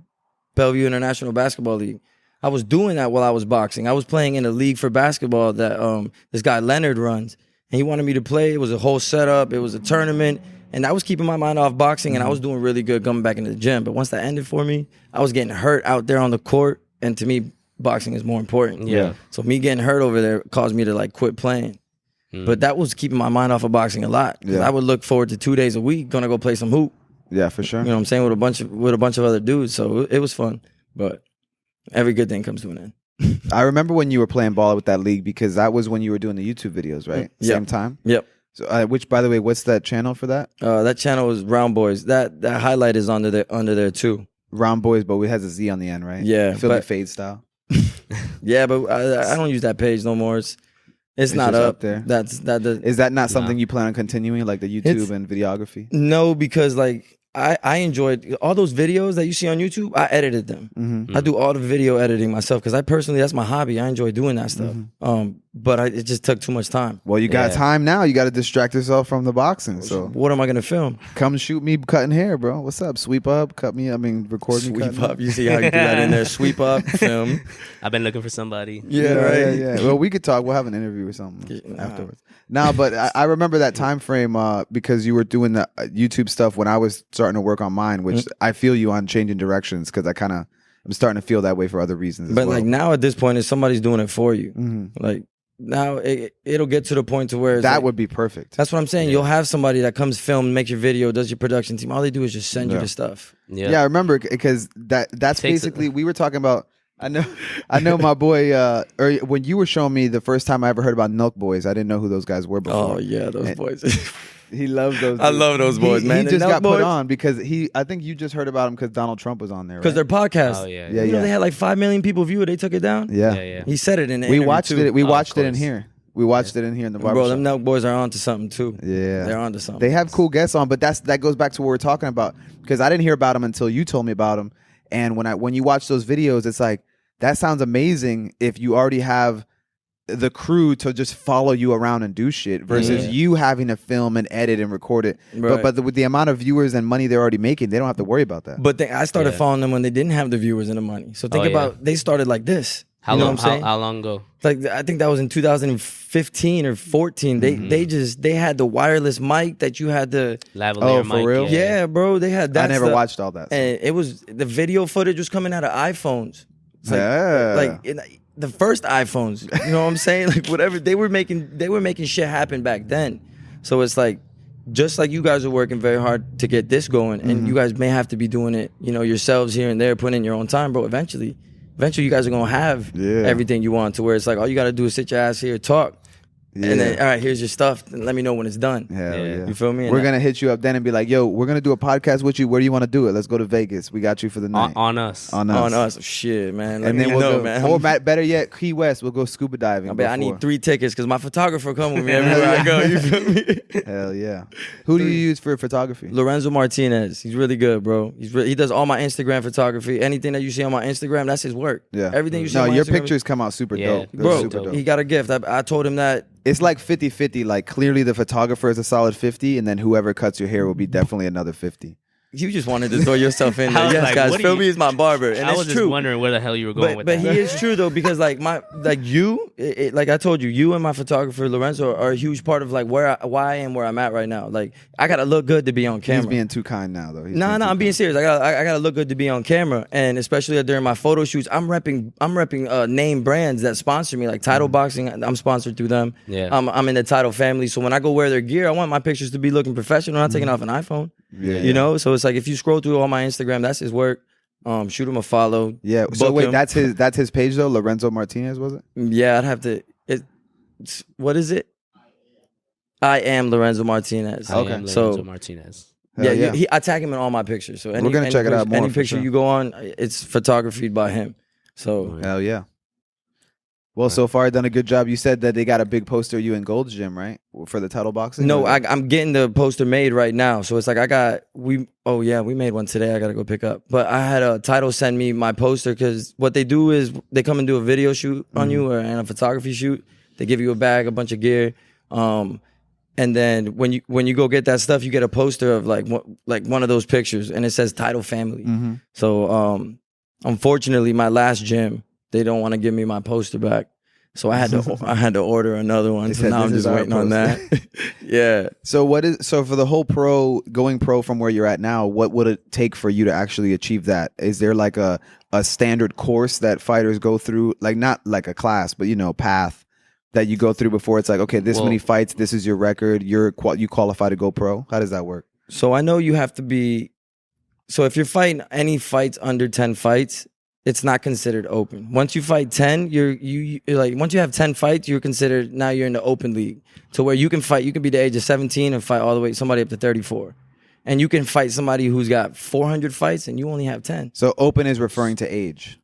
Bellevue International Basketball League. I was doing that while I was boxing. I was playing in a league for basketball that this guy Leonard runs. And he wanted me to play. It was a whole setup. It was a tournament. And I was keeping my mind off boxing, and I was doing really good coming back into the gym. But once that ended for me, I was getting hurt out there on the court. And to me, boxing is more important. Yeah. So me getting hurt over there caused me to like quit playing. But that was keeping my mind off of boxing a lot. 'Cause Yeah. I would look forward to 2 days a week, gonna go play some hoop. Yeah, for sure. You know what I'm saying? With a bunch of other dudes. So it was fun. But every good thing comes to an end. I remember when you were playing ball with that league because that was when you were doing the YouTube videos, right? Yep. Same time. Yep. So, which, by the way, what's that channel for that? That channel was Round Boys. That highlight is under there too. Round Boys, but it has a Z on the end, right? Yeah, Philby but- Fade style. Yeah, but I don't use that page no more. It's not just up there. Is Is that not something you plan on continuing, like the YouTube It's- and videography? No, because like I enjoyed all those videos that you see on YouTube. I edited them. Mm-hmm. I do all the video editing myself because I personally, that's my hobby. I enjoy doing that stuff. But it just took too much time. Well, you got Yeah. time now. You got to distract yourself from the boxing. So What am I gonna film? come shoot me cutting hair, bro. What's up? Sweep up, cut me. I mean, record me. Sweep cutting up. You see how you do that in there? Sweep up, film. I've been looking for somebody. Yeah, right. Yeah. Well, we could talk. We'll have an interview or something Nah. afterwards. No, but I remember that time frame because you were doing the YouTube stuff when I was starting to work on mine, which I feel you on changing directions because I'm starting to feel that way for other reasons. But as well. like now at this point, is somebody's doing it for you. Mhm. Like now it'll get to the point to where it's that like, would be perfect. That's what I'm saying. You'll have somebody that comes film, makes your video, does your production team. All they do is just send you Yeah. the stuff. Yeah, I remember because that's Takes basically we were talking about. I know my boy. Or when you were showing me the first time I ever heard about Milk Boys, I didn't know who those guys were before. Oh yeah, those boys. He loves those. I dudes. love those boys, man. He The just Nelk got put boys- on because I think you just heard about him because Donald Trump was on there. Because Right? their podcast. Oh yeah. Yeah, You know yeah. they had like 5 million people view it. They took it down. Yeah. Yeah. He said it in the We interview, watched too. it. We Oh, watched of it in course. here. We watched it in here in the Bro, barbershop. them Nelk boys are onto something too. Yeah, They're onto something. They have cool guests on, but that goes back to what we're talking about because I didn't hear about them until you told me about them. And when you watch those videos, it's like that sounds amazing if you already have the crew to just follow you around and do shit versus you having to film and edit and record it. Right. But with the amount of viewers and money they're already making, they don't have to worry about that. But I started Yeah. following them when they didn't have the viewers and the money. So think Oh, yeah. about they started like this. How you know long? what I'm saying? How long ago? Like I think that was in 2015 or 14. They had the wireless mic that you had to. Lavalier for mic. real? Yeah, bro. They had that. I never stuff. watched all that. And it was the video footage was coming out of iPhones. It's like, Yeah. like the first iPhones. You know what I'm saying? Like whatever they were making shit happen back then. So it's like just like you guys are working very hard to get this going, and you guys may have to be doing it, yourselves here and there, putting in your own time, bro. Eventually you guys are gonna have everything you want to where it's like all you gotta do is sit your ass here, talk. And then, all right, here's your stuff. And let me know when it's done. Hell yeah. You feel me? We're going to hit you up then and be like, yo, we're going to do a podcast with you. Where do you want to do it? Let's go to Vegas. We got you for the night. On us. On us. On us. Shit, man. Let And me then we'll know, go, man. or better yet, Key West. We'll go scuba diving. I need 3 tickets because my photographer come with me everywhere I go. You feel me? Hell yeah. Who do you use for photography? Lorenzo Martinez. He's really good, bro. He does all my Instagram photography. Anything that you see on my Instagram, that's his work. Yeah. Everything you see No, on my your Instagram, pictures come out super Yeah. dope. They're bro, super dope. he got a gift. I told him that. It's like 50-50. Like clearly the photographer is a solid 50 and then whoever cuts your hair will be definitely another 50. You just wanted to throw yourself in I there. was Yes, like, guys. what do you- Philby is my barber, and I it's was just true. wondering where the hell you were going with But that. he is true though, because like you, like I told you, you and my photographer Lorenzo are a huge part of like why I am where I'm at right now. Like I gotta look good to be on camera. He's being too kind now though. No, I'm being serious. I gotta look good to be on camera, and especially during my photo shoots, I'm repping name brands that sponsor me, like Title Boxing. I'm sponsored through them. Yeah. I'm in the Title family, so when I go wear their gear, I want my pictures to be looking professional, not taking off an iPhone. Yeah. You know, so it's like if you scroll through all my Instagram, that's his work. Shoot him a follow. Yeah. So book wait, him. that's his page though. Lorenzo Martinez, was it? Yeah, I'd have to. What is it? I am Lorenzo Martinez. I am Okay. Lorenzo So- Martinez. Hell Yeah, yeah. I tag him in all my pictures. So any, We're gonna check it out more, Any for picture sure. you go on, it's photographed by him. So Hell yeah. Well, so far done a good job. You said that they got a big poster of you in Gold's Gym, right? For the title boxing? no, Or- I'm getting the poster made right now. So it's like we made one today. I gotta go pick up. But I had a Title send me my poster because what they do is they come and do a video shoot on you and a photography shoot. They give you a bag, a bunch of gear. And then when you go get that stuff, you get a poster of like one of those pictures, and it says Title Family. So unfortunately, my last gym, they don't want to give me my poster back, so I had to order another one. They So said, now I'm "This is just our waiting on that. Yeah, So for the whole going pro from where you're at now, what would it take for you to actually achieve that? Is there like a standard course that fighters go through, like not like a class, but path that you go through before it's like, okay, this many fights, this is your record, you qualify to go pro? How does that work? so I know you have to be. So if you're fighting any fights under 10 fights, it's not considered open. Once you fight 10, you're like, once you have 10 fights, you're considered, now you're in the open league, to where you can fight. You can be the age of 17 and fight all the way somebody up to 34, and you can fight somebody who's got 400 fights and you only have 10. So open is referring to age.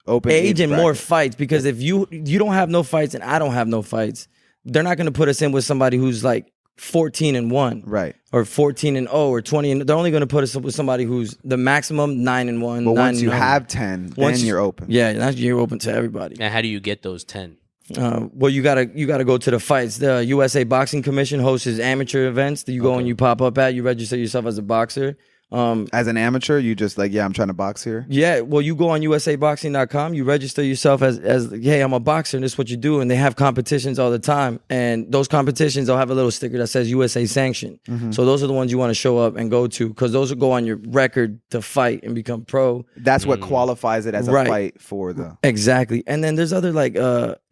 Open Age and bracket. more fights, because if you don't have no fights and I don't have no fights, they're not going to put us in with somebody who's like 14-1, Right. or 14-0, or 20. They're only going to put us with somebody who's the maximum 9-1. But once you 9-0. have 10, then you're open. Yeah, that's, you're open to everybody. And how do you get those 10? Well, you gotta go to the fights. The USA Boxing Commission hosts amateur events that you go and you pop up at. You register yourself as a boxer. As an amateur, you just like, I'm trying to box here. Yeah, well, you go on usaboxing.com, you register yourself as hey, I'm a boxer, and this is what you do. And they have competitions all the time. And those competitions, they'll have a little sticker that says USA Sanction. So those are the ones you want to show up and go to, because those will go on your record to fight and become pro. That's what qualifies it as a fight for the... Exactly. And then there's other like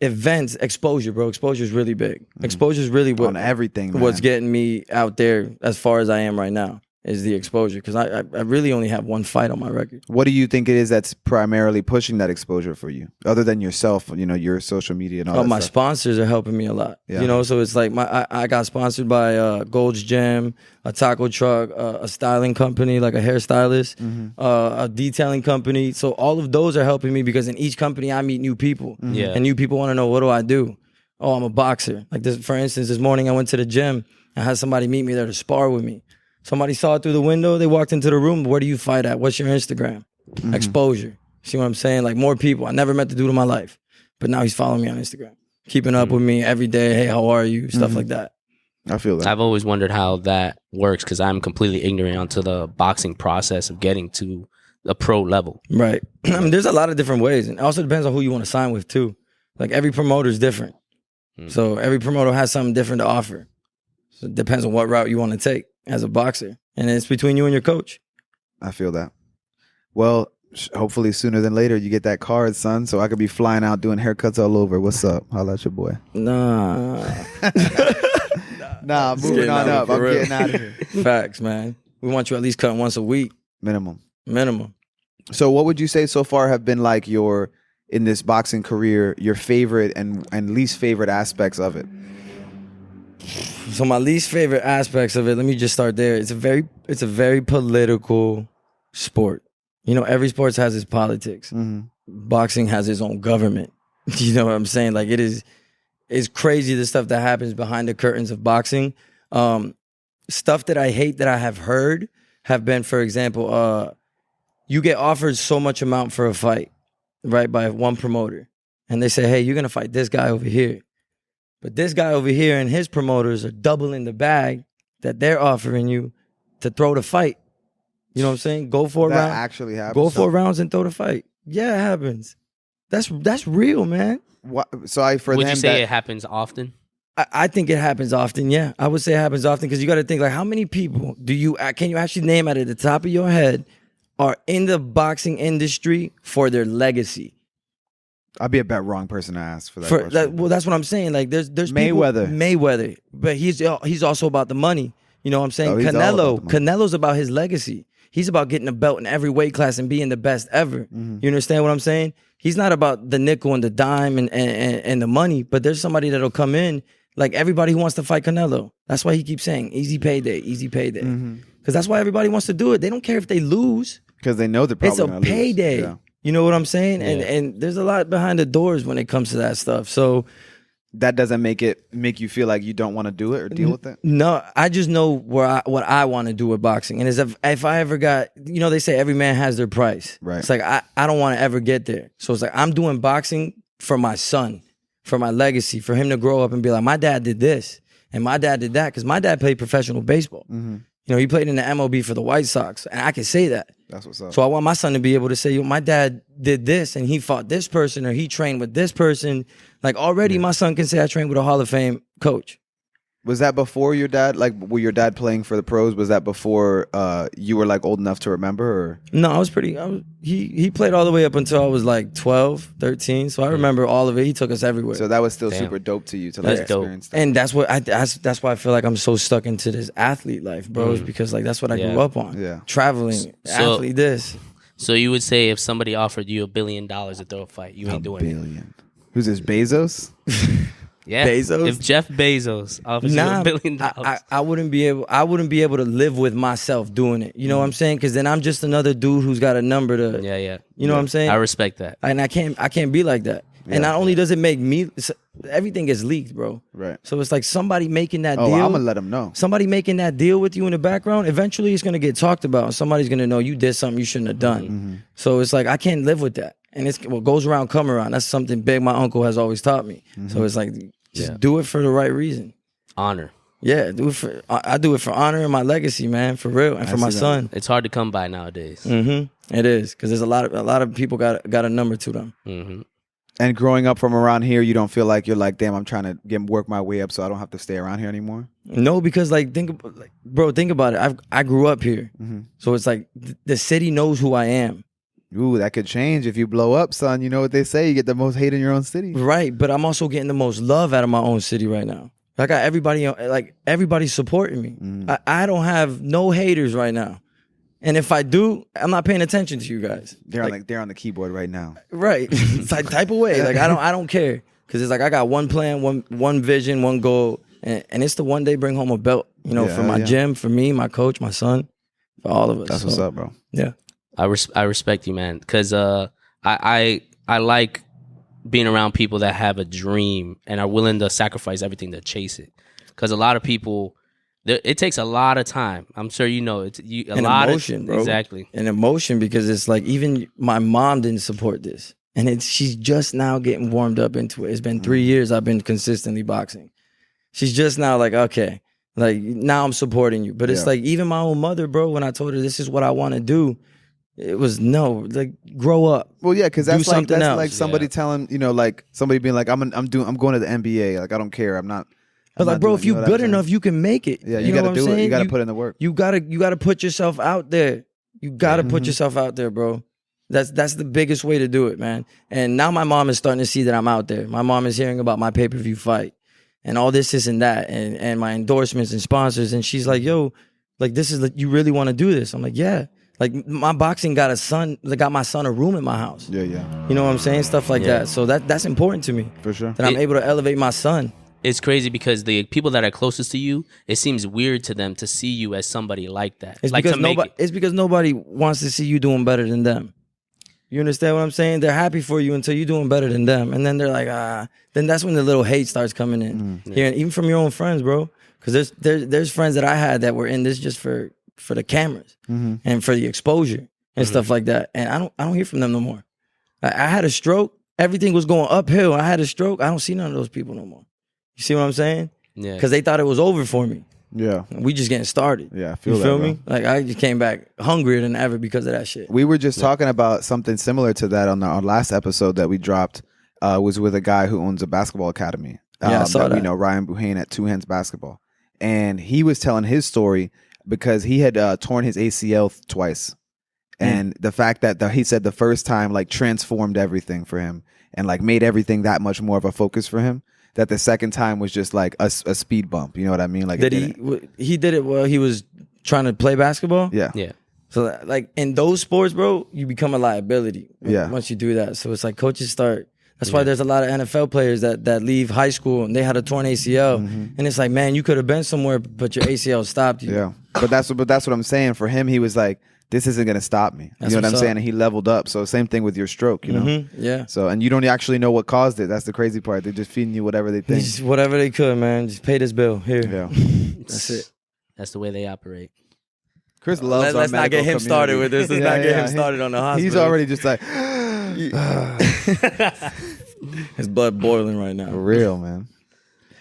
events, exposure, bro. Exposure is really big. Exposure is really On everything, man. what's getting me out there as far as I am right now. Is the exposure, because I really only have one fight on my record. What do you think it is that's primarily pushing that exposure for you, other than yourself? Your social media and all that My stuff? sponsors are helping me a lot. Yeah. So it's like I got sponsored by Gold's Gym, a taco truck, a styling company, like a hairstylist, a detailing company. So all of those are helping me, because in each company I meet new people. Yeah. And new people want to know, what do I do? Oh, I'm a boxer. Like this, for instance, this morning I went to the gym. I had somebody meet me there to spar with me. Somebody saw it through the window. They walked into the room. Where do you fight at? What's your Instagram? Exposure. See what I'm saying? Like, more people. I never met the dude in my life, but now he's following me on Instagram, keeping up with me every day. Hey, how are you? Stuff like that. I feel that. I've always wondered how that works, because I'm completely ignorant onto the boxing process of getting to a pro level. Right. I mean, there's a lot of different ways, and it also depends on who you want to sign with too. Like, every promoter is different, so every promoter has something different to offer. So it depends on what route you want to take as a boxer, and it's between you and your coach. I feel that. Well, hopefully sooner than later you get that card, son, so I could be flying out doing haircuts all over. What's up? Holla at your boy. Nah. Nah, moving on up. I'm getting out of here. Facts, man. We want you at least cutting once a week. Minimum. So what would you say so far have been like in this boxing career, your favorite and least favorite aspects of it? So my least favorite aspects of it, let me just start there. It's a very political sport. Every sport has its politics. Boxing has its own government. You know what I'm saying? Like, it's crazy, the stuff that happens behind the curtains of boxing. Stuff that I hate that I have heard have been, for example, you get offered so much amount for a fight, right, by one promoter. And they say, hey, you're going to fight this guy over here. But this guy over here and his promoters are doubling the bag that they're offering you to throw the fight. You know what I'm saying? Go for a round. That actually happens. Go 4 rounds and throw the fight. Yeah, it happens. That's real, man. Would you say it happens often? I think it happens often. Yeah, I would say it happens often, because you got to think, like, how many people can you actually name out of the top of your head are in the boxing industry for their legacy? I'd be a bet wrong person to ask for that question. Well, that's what I'm saying. Like, there's Mayweather, but he's also about the money. You know what I'm saying? Oh, Canelo's about his legacy. He's about getting a belt in every weight class and being the best ever. You understand what I'm saying? He's not about the nickel and the dime and the money, but there's somebody that'll come in, like everybody who wants to fight Canelo. That's why he keeps saying easy payday. Because that's why everybody wants to do it. They don't care if they lose. Because they know they're probably going to lose. It's a payday. Yeah. You know what I'm saying? Yeah. And there's a lot behind the doors when it comes to that stuff. So that doesn't make you feel like you don't want to do it or deal with it? No, I just know what I want to do with boxing. And if I ever got, they say every man has their price. Right. It's like, I don't want to ever get there. So it's like, I'm doing boxing for my son, for my legacy, for him to grow up and be like, my dad did this and my dad did that. Because my dad played professional baseball. He played in the MLB for the White Sox. And I can say that. That's what's up. So I want my son to be able to say, my dad did this and he fought this person or he trained with this person. Like, already my son can say I trained with a Hall of Fame coach. Was that before your dad? Like, were your dad playing for the pros? Was that before you were like old enough to remember? Or? No, he played all the way up until I was like 12, 13. So I remember all of it. He took us everywhere. So that was still super dope to you to like experience that. And that's why I feel like I'm so stuck into this athlete life, bro. Is because like that's what I grew up on. Yeah. Traveling, athlete this. So you would say if somebody offered you $1 billion to throw a fight, you ain't doing it. Billion. Who's this? Bezos? Yeah. Bezos? If Jeff Bezos offers you $1 billion, I wouldn't be able to live with myself doing it. You know what I'm saying? Because then I'm just another dude who's got a number to. yeah. You know what I'm saying? I respect that. And I can't be like that. And not only does it make me, everything gets leaked, bro. Right. So it's like somebody making that deal. I'm gonna let him know. Somebody making that deal with you in the background. Eventually, it's gonna get talked about, and somebody's gonna know you did something you shouldn't have done. So it's like I can't live with that. And it's what goes around, come around. That's something big my uncle has always taught me. So it's like just do it for the right reason. Honor. Yeah, I do it for honor and my legacy, man, for real, and for my son. It's hard to come by nowadays. It is because there's a lot of people got a number to them. And growing up from around here, you don't feel like you're like, damn, I'm trying to work my way up so I don't have to stay around here anymore? No, because think about it. I grew up here. So it's like the city knows who I am. Ooh, that could change if you blow up, son. You know what they say, you get the most hate in your own city. Right, but I'm also getting the most love out of my own city right now. I got everybody's supporting me. I don't have no haters right now. And if I do, I'm not paying attention to you guys. They're on the keyboard right now. Right. It's like type of way. Like I don't care. Cause it's like I got one plan, one vision, one goal. And it's to one day bring home a belt, for my gym, for me, my coach, my son, for all of us. That's what's up, bro. Yeah. I respect you, man. Cause I like being around people that have a dream and are willing to sacrifice everything to chase it. Cause a lot of people, it takes a lot of time. I'm sure you know it's a lot of emotion, bro. Exactly, an emotion because it's like even my mom didn't support this, and she's just now getting warmed up into it. It's been 3 years I've been consistently boxing. She's just now like, okay, like now I'm supporting you. But it's like even my own mother, bro. When I told her this is what I want to do, it was no, like grow up. Well, yeah, because that's like somebody telling like somebody being like, I'm going to the NBA. Like I don't care. I'm not. But like, bro, if you're good enough, you can make it. Yeah, you got to do it. You got to put in the work. You gotta put yourself out there. You gotta put yourself out there, bro. That's the biggest way to do it, man. And now my mom is starting to see that I'm out there. My mom is hearing about my pay-per-view fight and all this and that, and my endorsements and sponsors. And she's like, yo, like this is you really want to do this? I'm like, yeah. Like my boxing got got my son a room in my house. Yeah. You know what I'm saying? Stuff like that. So that's important to me. For sure. That I'm able to elevate my son. It's crazy because the people that are closest to you, it seems weird to them to see you as somebody like that. It's because nobody wants to see you doing better than them. You understand what I'm saying? They're happy for you until you're doing better than them. And then they're like, then that's when the little hate starts coming in. Here, even from your own friends, bro. Because there's friends that I had that were in this just for the cameras and for the exposure and stuff like that. And I don't hear from them no more. I had a stroke. Everything was going uphill. I had a stroke. I don't see none of those people no more. You see what I'm saying? Yeah. Because they thought it was over for me. Yeah. We just getting started. Yeah, I you feel that, me? Like I just came back hungrier than ever because of that shit. We were just talking about something similar to that on our last episode that we dropped. Was with a guy who owns a basketball academy. I saw that. We know, Ryan Buhane at Two Hands Basketball. And he was telling his story because he had torn his ACL twice. And the fact that he said the first time like transformed everything for him and like made everything that much more of a focus for him. That the second time was just like a speed bump. You know what I mean? Like he did it while he was trying to play basketball? Yeah. So like in those sports, bro, you become a liability once you do that. So it's like coaches start. That's why there's a lot of NFL players that leave high school and they had a torn ACL. And it's like, man, you could have been somewhere, but your ACL stopped you. Yeah. But that's what I'm saying. For him, he was like, this isn't going to stop me. You know what I'm saying? And he leveled up. So same thing with your stroke, you know? Yeah. So, and you don't actually know what caused it. That's the crazy part. They're just feeding you whatever they think. Just whatever they could, man. Just pay this bill. Here. Yeah. That's it. That's the way they operate. Chris loves Let's not get him started with this. Let's not get him started on the hospital. He's already just like... His blood boiling right now. For real, man.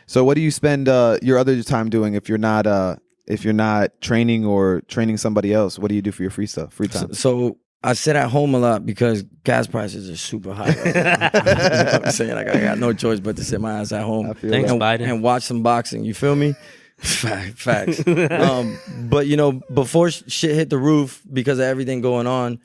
So what do you spend your other time doing if you're not training or training somebody else? What do you do for your free time? So I sit at home a lot because gas prices are super high. Right now. You know what I'm saying? Like I got no choice but to sit my ass at home and watch some boxing. You feel me? Facts. But before shit hit the roof because of everything going on,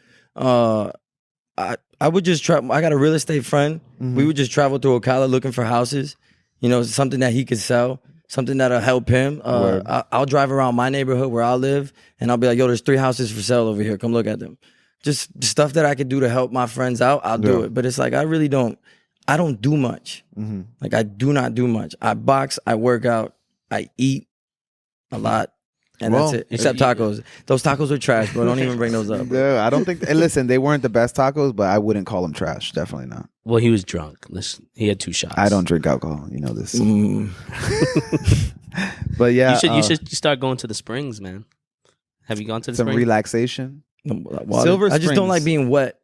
I would just travel. I got a real estate friend. We would just travel through Ocala looking for houses. Something that he could sell. Something that'll help him. I'll drive around my neighborhood where I live, and I'll be like, yo, there's 3 houses for sale over here. Come look at them. just stuff that I could do to help my friends out, I'll do it. But it's like I don't do much. Like I do not do much. I box, I work out, I eat a lot. And that's it. Except tacos. Those tacos are trash, bro. Don't even bring those up. I don't think. And listen, they weren't the best tacos, but I wouldn't call them trash. Definitely not. Well, he was drunk. Listen, he had 2 shots. I don't drink alcohol. You know this. But yeah, you should start going to the springs, man. Have you gone to the some springs? relaxation. Silver Springs. I just don't like being wet.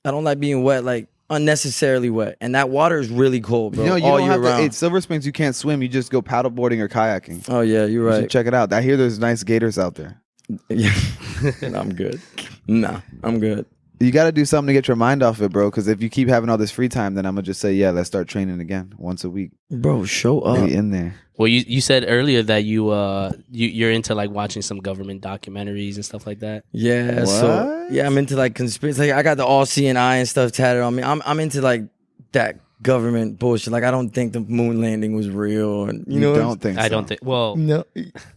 I don't like being wet, like unnecessarily wet. And that water is really cold, bro. No, you all don't year have to. round. At Silver Springs, you can't swim. You just go paddleboarding or kayaking. Oh yeah, you're You right. should check it out. I hear there's nice gators out there. Yeah. I'm good. Nah, I'm good. You got to do something to get your mind off it, bro. Because if you keep having all this free time, then I'm gonna just say, yeah, let's start training again once a week. Bro, show up. Maybe in there. Well, you said earlier that you're into like watching some government documentaries and stuff like that. Yeah, What? so yeah, I'm into like conspiracy. Like I got the all seeing eye and stuff tatted on me. I'm into like that government bullshit. Like I don't think the moon landing was real, and you know, don't think? I so. don't think. Well, no,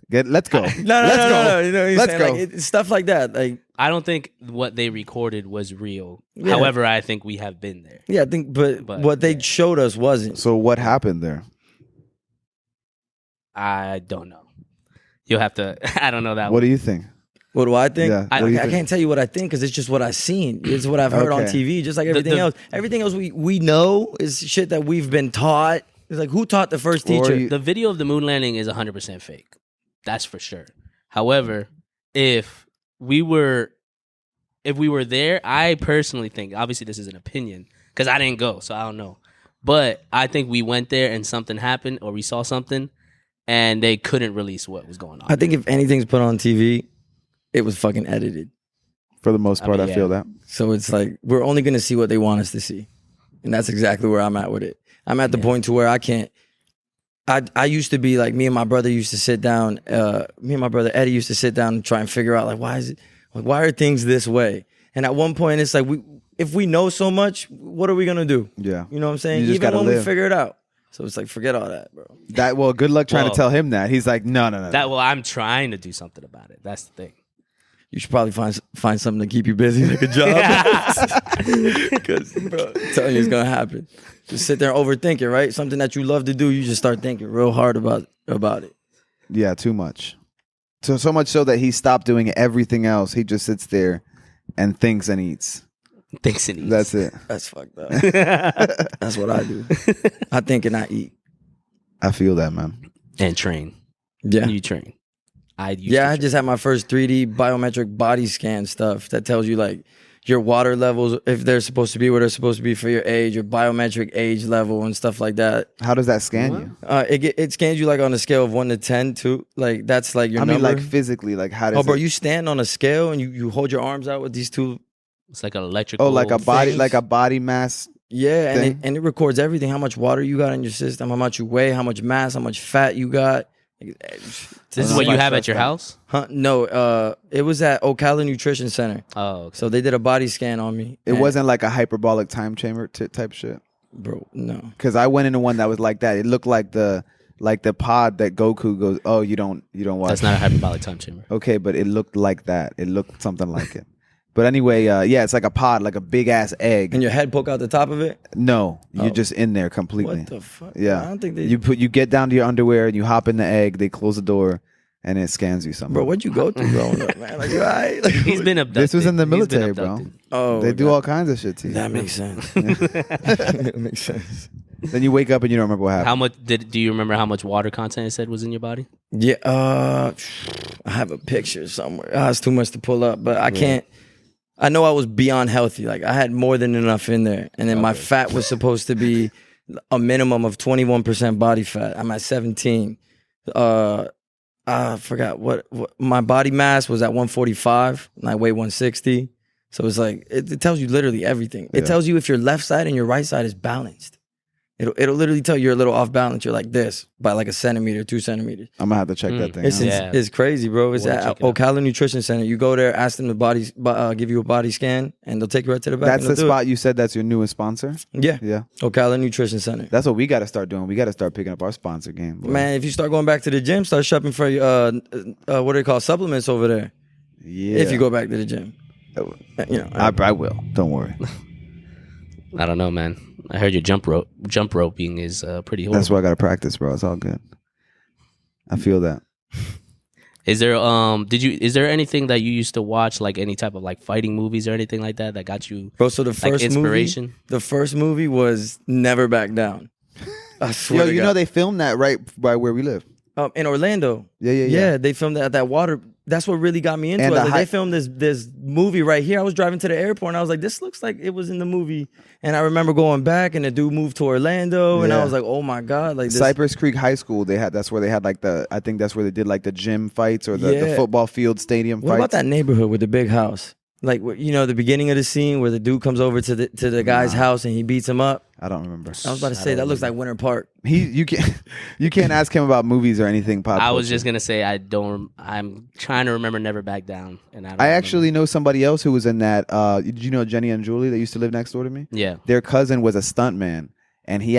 Let's go. no, Let's go. You know what I'm Let's saying? go. Like, stuff like that. Like I don't think what they recorded was real. Yeah. However, I think we have been there. yeah, I think, but what they yeah. showed us wasn't. So what happened there? I don't know. You'll have to. I don't know that. What one. do you think? What do I think? Yeah, I, what do you I think? can't tell you what I think because it's just what I've seen. It's what I've heard on Okay. TV. Just like everything else. Everything else we know is shit that we've been taught. It's like who taught the first Or teacher? you- The video of the moon landing is 100% fake. That's for sure. However, if we were there, I personally think, obviously this is an opinion because I didn't go, so I don't know. But I think we went there and something happened or we saw something and they couldn't release what was going on. I think if anything's put on TV, it was fucking edited. For the most part, I mean, feel yeah. that. So it's like we're only gonna see what they want us to see, and that's exactly where I'm at with it. I'm at the point to where I can't. I used to be like me and my brother used to sit down. Me and my brother Eddie used to sit down and try and figure out like why are things this way? And at one point it's like if we know so much, what are we gonna do? Yeah. You know what I'm saying? You just Even gotta when we live. figure it out. So it's like forget all that, bro. Well, good luck trying Well- to tell him that. He's like, no. I'm trying to do something about it. That's the thing. You should probably find something to keep you busy, like a job. Because, bro, I'm telling you, it's gonna happen. Just sit there and overthink it, right? Something that you love to do, you just start thinking real hard about it. Yeah, too much. So much so that he stopped doing everything else. He just sits there and thinks and eats. Thanks and eats. That's it. That's fucked up. That's what I do. I think and I eat. I feel that, man. And train. Yeah. You train. I just had my first 3D biometric body scan stuff that tells you like your water levels, if they're supposed to be where they're supposed to be for your age, your biometric age level and stuff like that. How does that scan you? It scans you like on a scale of 1 to 10 too. Like that's like your I mean, number. like physically, like how does Oh, bro, it? you stand on a scale and you hold your arms out with these two. It's like an electrical. Oh, like a body, things. like a body mass. Yeah, thing? and it records everything: how much water you got in your system, how much you weigh, how much mass, how much fat you got. This is what you have at your house? Huh? No, it was at Ocala Nutrition Center. Oh, okay. So they did a body scan on me. It and- wasn't like a hyperbolic time chamber type shit. bro. No, Because I went into one that was like that. It looked like the pod that Goku goes. Oh, you don't watch. That's not a hyperbolic time chamber. Okay, but it looked like that. It looked something like it. But anyway, yeah, it's like a pod, like a big ass egg. and your head poke out the top of it. No, you're Oh. just in there completely. What the fuck? Yeah, I don't think they. you get down to your underwear and you hop in the egg. They close the door and it scans you something. bro, what'd you go through growing up, man? Like, you all right? Like, He's been abducted. This was in the He's been military, bro. abducted. oh, They do God. all kinds of shit to you. That makes sense. That makes sense. Then you wake up and you don't remember what happened. How much do you remember how much water content it said was in your body? Yeah, I have a picture somewhere. It's too much to pull up, but I can't. I know I was beyond healthy. Like I had more than enough in there, and then my fat was supposed to be a minimum of 21% body fat. I'm at 17. I forgot what my body mass was at 145, and I weigh 160. So it's like it tells you literally everything. It tells you if your left side and your right side is balanced. It'll literally tell you you're a little off balance. You're like this by like a centimeter, 2 centimeters. I'm gonna have to check that thing. It's, out. Yeah. it's crazy, bro. It's Wanna at check it out. Ocala Nutrition Center. You go there, ask them to give you a body scan, and they'll take you right to the back. That's and the they'll do spot you said that's your newest sponsor. it. Yeah, Yeah, Ocala Nutrition Center. that's what we got to start doing. We got to start picking up our sponsor game, boy. Man, if you start going back to the gym, start shopping for what do they call supplements over there. Yeah, If you go back to the gym, You know, I will. Don't worry. I don't know, man. I heard your jump roping is pretty horrible. That's why I got to practice, bro. It's all good. I feel that. Is there is there anything that you used to watch, like any type of like fighting movies or anything like that got you, bro? So the like, first inspiration? movie, the first movie was Never Back Down. I swear. Yo, you know they filmed that right by where we live. In Orlando. Yeah. They filmed that at that water. That's what really got me into And it. the Like, hy- they filmed this movie right here. I was driving to the airport and I was like, this looks like it was in the movie. And I remember going back and the dude moved to Orlando and I Yeah. was like, oh my God. Like this. Cypress Creek High School, that's where they had like I think that's where they did like the gym fights or the Yeah. football field stadium What fights. about that neighborhood with the big house? Like, you know, the beginning of the scene where the dude comes over to the guy's house and he beats him up. I don't remember. I was about to say that looks like Winter Park. You can't ask him about movies or anything pop I was culture. just gonna say I'm trying to remember Never Back Down, and I don't I remember. actually know somebody else who was in that. Did you know Jenny and Julie that used to live next door to me? Yeah. Their cousin was a stuntman, and he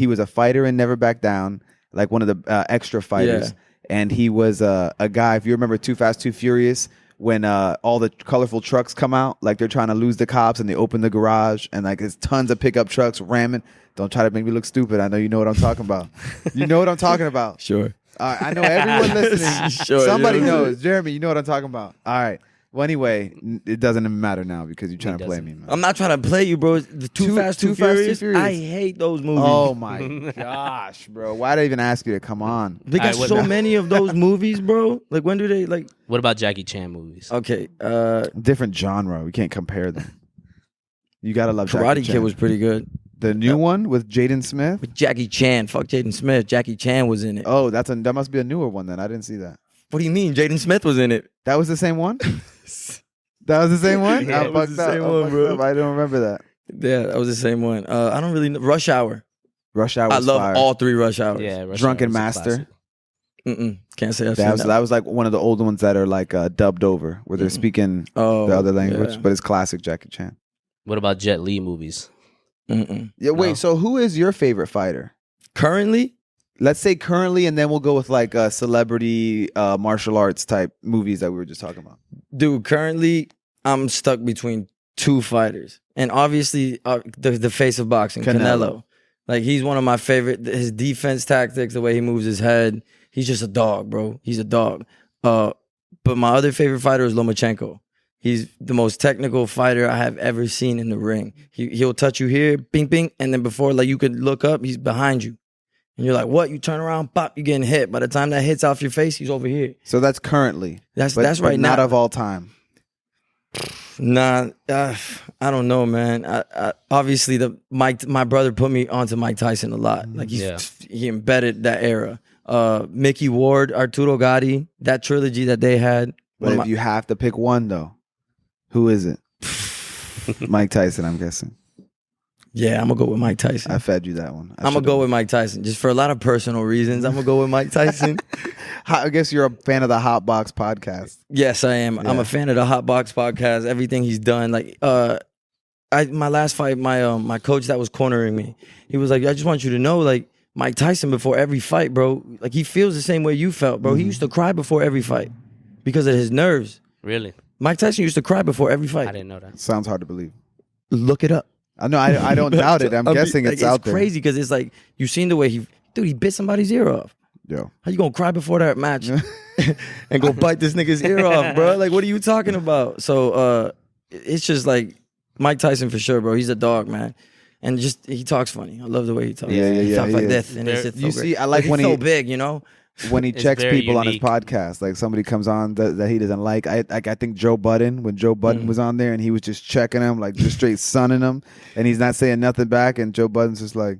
was a fighter in Never Back Down, like one of the extra fighters. Yeah. And he was a guy, if you remember Too Fast, Too Furious, when all the colorful trucks come out, like they're trying to lose the cops and they open the garage and like there's tons of pickup trucks ramming. Don't try to make me look stupid. I know you know what I'm talking about. You know what I'm talking about. Sure. I know everyone listening. Sure, Somebody yeah. knows. Jeremy, you know what I'm talking about. All right. Well, anyway, it doesn't even matter now because you're trying to play me, man. I'm not trying to play you, bro. The Too Fast, Too Furious. I hate those movies. Oh my gosh, bro. Why'd I even ask you to come on? They got so many of those movies, bro. Like, when do they, like... What about Jackie Chan movies? Okay, Different genre. We can't compare them. You gotta love Karate Jackie Kid Chan. was pretty good. The new one with Jaden Smith. With Jackie Chan. Fuck Jaden Smith. Jackie Chan was in it. Oh, that must be a newer one then. I didn't see that. What do you mean? Jaden Smith was in it. That was the same one. That was the same one. Yeah, I it was fucked the up. same I one, fucked bro. up. I don't remember that. Yeah, that was the same one. I don't really know. Rush Hour. Rush Hour. I Was love fire. all three Rush Hours. Yeah, Rush Drunken Hour was a Master. classic. Can't say I've seen That was like one of the old ones that are like dubbed over, where they're speaking Oh, the other language, yeah. but it's classic Jackie Chan. What about Jet Li movies? Yeah, wait. No. So who is your favorite fighter? Currently, Let's say currently, and then we'll go with like celebrity martial arts type movies that we were just talking about. dude, currently I'm stuck between two fighters. And obviously the face of boxing, Canelo. Like, he's one of my favorite. His defense tactics, the way he moves his head, he's just a dog, bro. He's a dog. But my other favorite fighter is Lomachenko. He's the most technical fighter I have ever seen in the ring. He'll touch you here, bing, bing, and then before like you could look up, he's behind you. And you're like, what? You turn around, pop, you're getting hit. By the time that hits off your face, he's over here. So that's currently. That's but right not now. of all time. Nah, I don't know, man. I obviously my brother put me onto Mike Tyson a lot. Like he embedded that era. Mickey Ward, Arturo Gatti, that trilogy that they had. But if you have to pick one though, who is it? Mike Tyson, I'm guessing. Yeah, I'm gonna go with Mike Tyson. I fed you that one. I'm gonna go with Mike Tyson just for a lot of personal reasons. I'm gonna go with Mike Tyson. I guess you're a fan of the Hot Box podcast. Yes, I am. Yeah. I'm a fan of the Hot Box podcast. Everything he's done, like my last fight, my coach that was cornering me, he was like, I just want you to know, like, Mike Tyson before every fight, bro, like he feels the same way you felt, bro. He used to cry before every fight because of his nerves. Really? Mike Tyson used to cry before every fight. I didn't know that. Sounds hard to believe. Look it up. I know. I don't doubt it. I'm guessing like, it's out there. It's crazy because it's like you seen the way he bit somebody's ear off. Yo. How you gonna cry before that match and go bite this nigga's ear off, bro? Like, what are you talking about? So it's just like Mike Tyson for sure, bro. He's a dog, man. And just he talks funny. I love the way he talks. He talks like this, and it's just You so see, great. I like he's when so he- big, you know. When he It's checks very people on his unique. podcast, like somebody comes on that he doesn't like. I think Joe Budden, when Joe Budden was on there and he was just checking him, like just straight sunning him, and he's not saying nothing back, and Joe Budden's just like,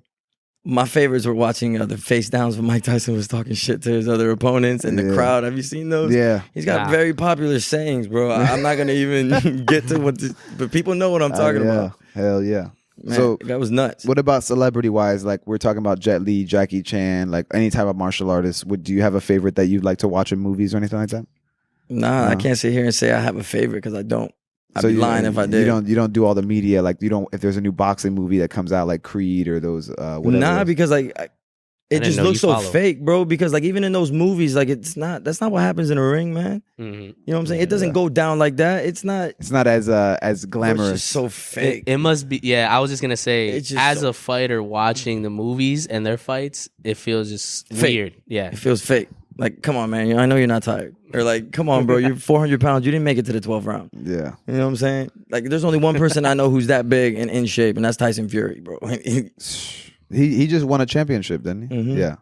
My favorites were watching the face downs when Mike Tyson was talking shit to his other opponents and the Yeah. crowd. Have you seen those? yeah. He's got Nah. very popular sayings, bro. I'm not gonna even get to what, but people know what I'm talking yeah. about. Hell yeah. Man, So that was nuts. what about celebrity wise? Like we're talking about Jet Li, Jackie Chan, like any type of martial artist. Do you have a favorite that you'd like to watch in movies or anything like that? Nah, I No. can't sit here and say I have a favorite because I don't. I'd So be you- lying if I did. You don't do all the media, like you don't. If there's a new boxing movie that comes out, like Creed or those whatever. Nah, else. because like it didn't just know looks you so follow. fake, bro. Because like even in those movies, like that's not what happens in a ring, man. Mhm. You know what I'm saying? It doesn't go down like that. It's not. It's not as It's glamorous. just so fake. It must be. Yeah, I was just gonna say, It's just as so- a fighter watching the movies and their fights, it feels just Fake. weird. Yeah, It feels fake. Like, come on, man. I know you're not tired. Or like, come on, bro. You're 400 pounds. You didn't make it to the 12th round. Yeah. You know what I'm saying? Like, there's only one person I know who's that big and in shape, and that's Tyson Fury, bro. He just won a championship, didn't he? Mhm. Yeah.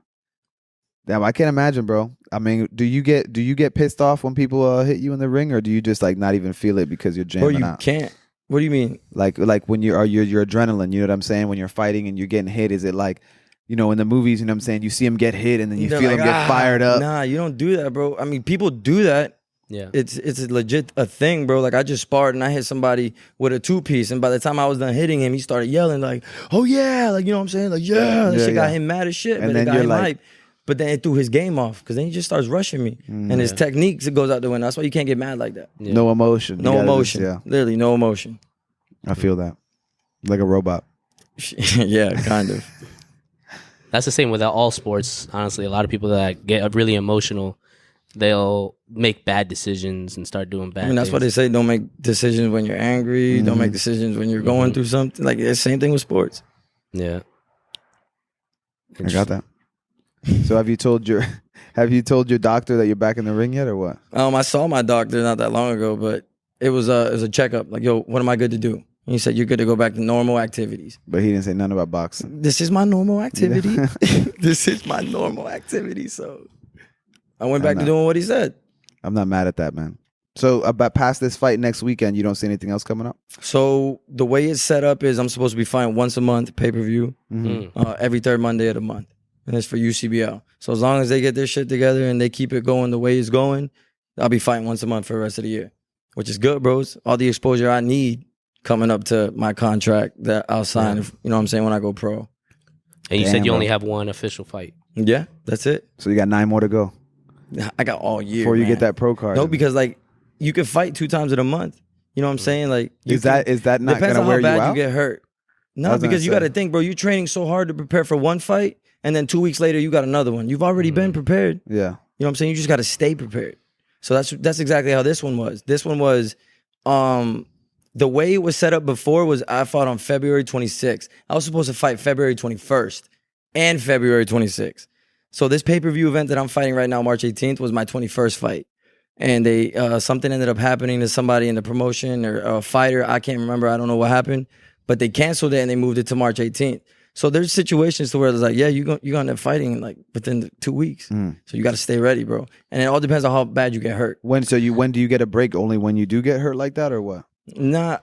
Damn, I can't imagine, bro. I mean, do you get pissed off when people hit you in the ring, or do you just like not even feel it because you're Bro, jamming you out? can't. What do you mean? Like when your adrenaline, you know what I'm saying? When you're fighting and you're getting hit, is it like, you know, in the movies, you know what I'm saying? You see him get hit and then you They're feel like, him get fired up. Nah, you don't do that, bro. I mean, people do that. yeah. It's a legit a thing, bro. Like I just sparred and I hit somebody with a 2-piece, and by the time I was done hitting him, he started yelling like, "Oh yeah!" Like, you know what I'm saying? Like, yeah, that Yeah, shit got yeah. him mad as shit, And but then it got you're him like- hype. But then it threw his game off because then he just starts rushing me, and his techniques, it goes out the window. That's why you can't get mad like that. Yeah. No emotion. You No gotta emotion, just- literally no emotion. I feel that. Like a robot. Yeah, kind of. That's the same with all sports. Honestly, a lot of people that get really emotional, they'll make bad decisions and start doing bad. I mean, that's why they things. say don't make decisions when you're angry. Don't make decisions when you're going through something. Like the same thing with sports. Yeah. I got that. So have you told your doctor that you're back in the ring yet, or what? I saw my doctor not that long ago, but it was a checkup. Like, yo, what am I good to do? And he said, you're good to go back to normal activities. But he didn't say nothing about boxing. This is my normal activity. This is my normal activity. So I went back to doing what he said. I'm not mad at that, man. So about past this fight next weekend, you don't see anything else coming up? So the way it's set up is I'm supposed to be fighting once a month, pay-per-view, every third Monday of the month. And it's for UCBL. So as long as they get their shit together and they keep it going the way it's going, I'll be fighting once a month for the rest of the year, which is good, bros. All the exposure I need coming up to my contract that I'll sign, if, you know what I'm saying, when I go pro. And you Damn, said you bro. only have one official fight. Yeah, that's it. So you got 9 more to go I got all year, before you man. get that pro card. No, because like you can fight 2 times in a month. You know what I'm saying? Like, you is that not depends gonna on wear how bad you out? get hurt. I No, was gonna because you say. got to think, bro. You're training so hard to prepare for one fight, and then 2 weeks later you got another one. You've already been prepared. Yeah. You know what I'm saying? You just got to stay prepared. So that's exactly how this one was. This one was, the way it was set up before was I fought on February 26th. I was supposed to fight February 21st and February 26th. So this pay-per-view event that I'm fighting right now, March 18th, was my 21st fight. And they something ended up happening to somebody in the promotion or a fighter. I can't remember. I don't know what happened. But they canceled it and they moved it to March 18th. So there's situations to where it's like, yeah, you're going to end up fighting like within the 2 weeks. So you got to stay ready, bro. And it all depends on how bad you get hurt. When do you get a break? Only when you do get hurt like that, or what? Nah,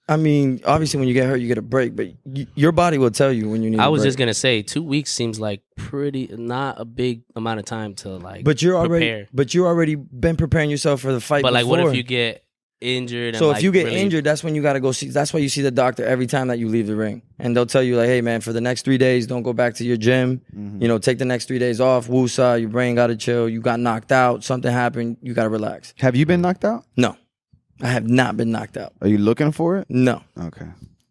I mean, obviously when you get hurt, you get a break. But your body will tell you when you need I a was break. just gonna say 2 weeks seems like not a big amount of time to like. But you're already, prepare. but you already been preparing yourself for the fight. But like, what before. if you get injured? So and, if you get really, injured, that's when you got to go see. That's why you see the doctor every time that you leave the ring, and they'll tell you like, "Hey, man, for the next 3 days, don't go back to your gym. You know, take the next 3 days off. Woosah, your brain got to chill. You got knocked out. Something happened. You got to relax." Have you been knocked out? No, I have not been knocked out. Are you looking for it? No. Okay.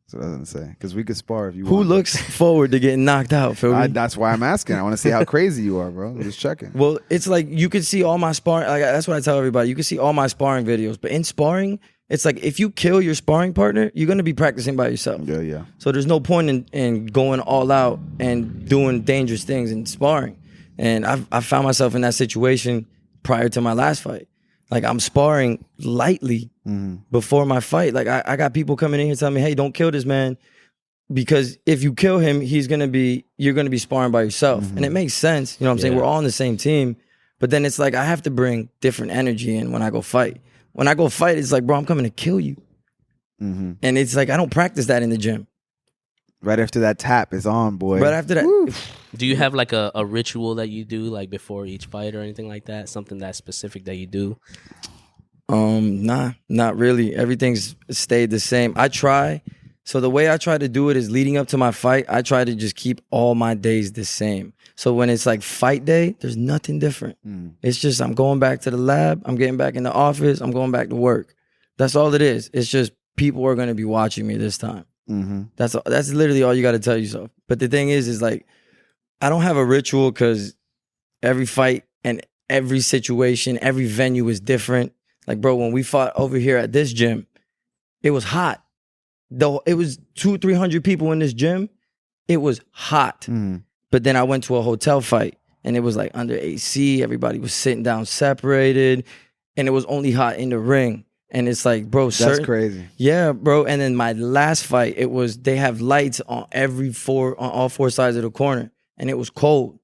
So that doesn't say, because we could spar if you Who want. looks forward to getting knocked out, Philby? That's why I'm asking. I want to see how crazy you are, bro. I'm just checking. Well, it's like you could see all my sparring. Like that's what I tell everybody. You can see all my sparring videos, but in sparring, it's like if you kill your sparring partner, you're gonna be practicing by yourself. Yeah. So there's no point in going all out and doing dangerous things in sparring. And I found myself in that situation prior to my last fight. Like I'm sparring lightly before my fight. Like I got people coming in here telling me, "Hey, don't kill this man, because if you kill him, you're gonna be sparring by yourself." And it makes sense. You know what I'm saying? Yeah. We're all on the same team. But then it's like I have to bring different energy in when I go fight. When I go fight, it's like, bro, I'm coming to kill you. And it's like I don't practice that in the gym. Right after that tap is on, boy. But after that, do you have like a ritual that you do like before each fight or anything like that? Something that specific that you do? nah, not really. Everything's stayed the same. I try. So the way I try to do it is leading up to my fight, I try to just keep all my days the same. So when it's like fight day, there's nothing different. It's just I'm going back to the lab, I'm getting back in the office, I'm going back to work. That's all it is. It's just people are going to be watching me this time. That's literally all you got to tell yourself. But the thing is like I don't have a ritual because every fight and every situation, every venue is different. Like, bro, when we fought over here at this gym, it was hot. Though it was 200-300 people in this gym, it was hot. But then I went to a hotel fight and it was like under AC. Everybody was sitting down separated, and it was only hot in the ring. And it's like, bro, That's crazy. Yeah, bro. And then my last fight, it was they have lights on all four sides of the corner, and it was cold.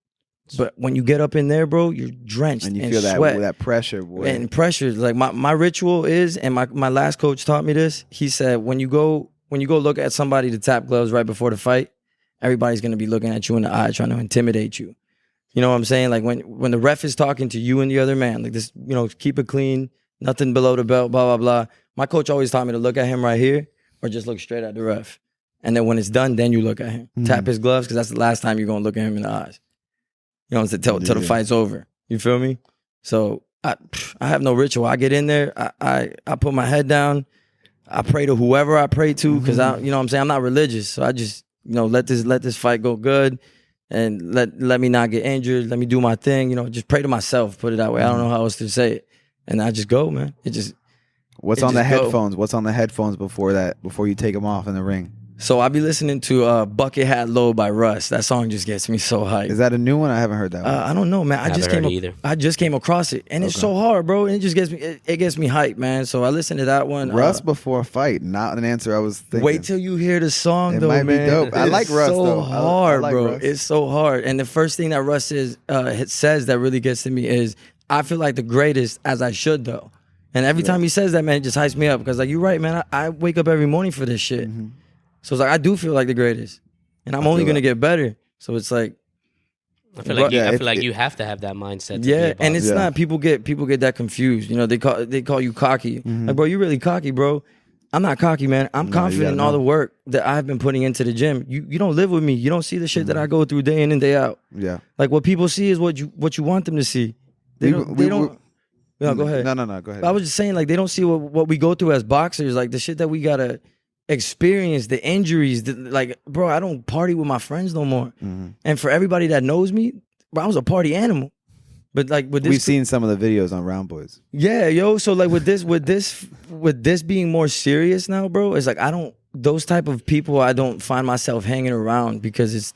But when you get up in there, bro, you're drenched And you in feel sweat. that pressure, boy. And pressure. Like my ritual is, and my last coach taught me this. He said, when you go look at somebody to tap gloves right before the fight, everybody's gonna be looking at you in the eye, trying to intimidate you. You know what I'm saying? Like when the ref is talking to you and the other man, like this, keep it clean, nothing below the belt, blah, blah, blah. My coach always taught me to look at him right here or just look straight at the ref. And then when it's done, then you look at him. Tap his gloves, because that's the last time you're going to look at him in the eyes. You know what I'm saying? Till the fight's over. You feel me? So I have no ritual. I get in there, I put my head down, I pray to whoever I pray to, because you know what I'm saying? I'm not religious. So I just, let this fight go good. And let me not get injured. Let me do my thing. Just pray to myself. Put it that way. I don't know how else to say it. And I just go, man. What's on the headphones? What's on the headphones before you take them off in the ring? So I be listening to Bucket Hat Low by Russ. That song just gets me so hyped. Is that a new one? I haven't heard that one. I don't know, man. I just came across it, and it's so hard, bro. And it just gets me. It gets me hyped, man. So I listened to that one. Russ before a fight, not an answer I was thinking. Wait till you hear the song, it though, might man. Be dope. I like Russ, so though. Hard, I like bro. Russ. It's so hard. And the first thing that Russ says that really gets to me is, I feel like the greatest, as I should, though. And every time he says that, man, it just hypes me up, because, like, you're right, man. I wake up every morning for this shit. So it's like, I do feel like the greatest, and I'm only gonna get better. So it's like, I feel like you have to have that mindset. And it's not, people get that confused. They call you cocky. Like, bro, you really cocky, bro. I'm not cocky, man. I'm confident in all the work that I've been putting into the gym. You don't live with me. You don't see the shit that I go through day in and day out. Yeah. Like, what people see is what you want them to see. They don't. No, go ahead. No, go ahead. I was just saying, like, they don't see what we go through as boxers, like the shit that we gotta experience, the injuries. Like, bro, I don't party with my friends no more. And for everybody that knows me, bro, I was a party animal. But like with this, we've seen some of the videos on Round Boys. Yeah, yo. So like with this being more serious now, bro, it's like those type of people I don't find myself hanging around, because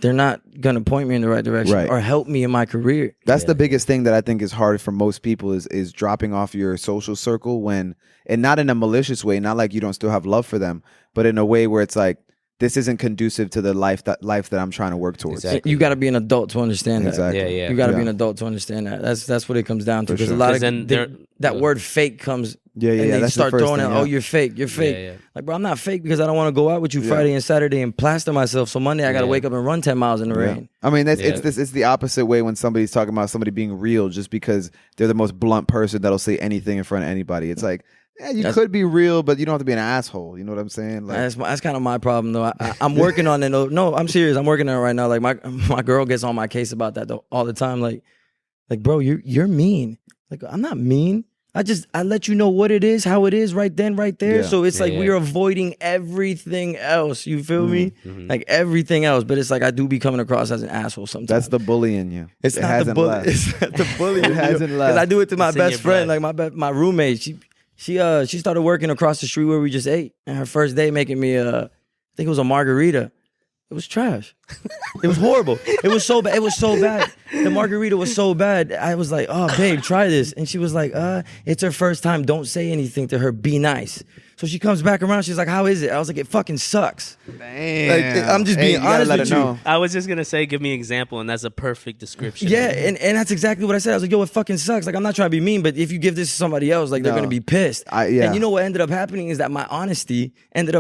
they're not gonna point me in the right direction or help me in my career. That's the biggest thing that I think is hard for most people is dropping off your social circle, and not in a malicious way, not like you don't still have love for them, but in a way where it's like, this isn't conducive to the life that I'm trying to work towards. Exactly. You got to be an adult to understand that. Exactly. Yeah. You got to be an adult to understand that. That's what it comes down to. Because a lot of that word fake comes. And they start throwing out, oh, you're fake. You're fake. Yeah. Like, bro, I'm not fake, because I don't want to go out with you Friday and Saturday and plaster myself. So Monday I got to wake up and run 10 miles in the rain. I mean, it's the opposite way when somebody's talking about somebody being real just because they're the most blunt person that'll say anything in front of anybody. It's like, yeah, you could be real, but you don't have to be an asshole. You know what I'm saying? Like, that's kind of my problem, though. I'm working on it. No, I'm serious. I'm working on it right now. Like, my girl gets on my case about that, though, all the time. Like, bro, you're mean. Like, I'm not mean. I let you know what it is, how it is, right then, right there. So it's like we're avoiding everything else. You feel me? Like everything else. But it's like I do be coming across as an asshole sometimes. That's the bully in you. It's not the bully. It's not the bully. It hasn't left. Because I do it to my best friend, like my roommate. She started working across the street where we just ate, and her first day making me I think it was a margarita. It was trash. It was horrible. It was so bad. It was so bad. The margarita was so bad. I was like, oh, babe, try this. And she was like, it's her first time. Don't say anything to her. Be nice. So she comes back around. She's like, how is it? I was like, it fucking sucks. Damn. Like, I'm just being honest with you. I was just going to say, give me an example, and that's a perfect description. Yeah, and that's exactly what I said. I was like, yo, it fucking sucks. Like, I'm not trying to be mean, but if you give this to somebody else, like, they're going to be pissed. And you know what ended up happening is that my honesty ended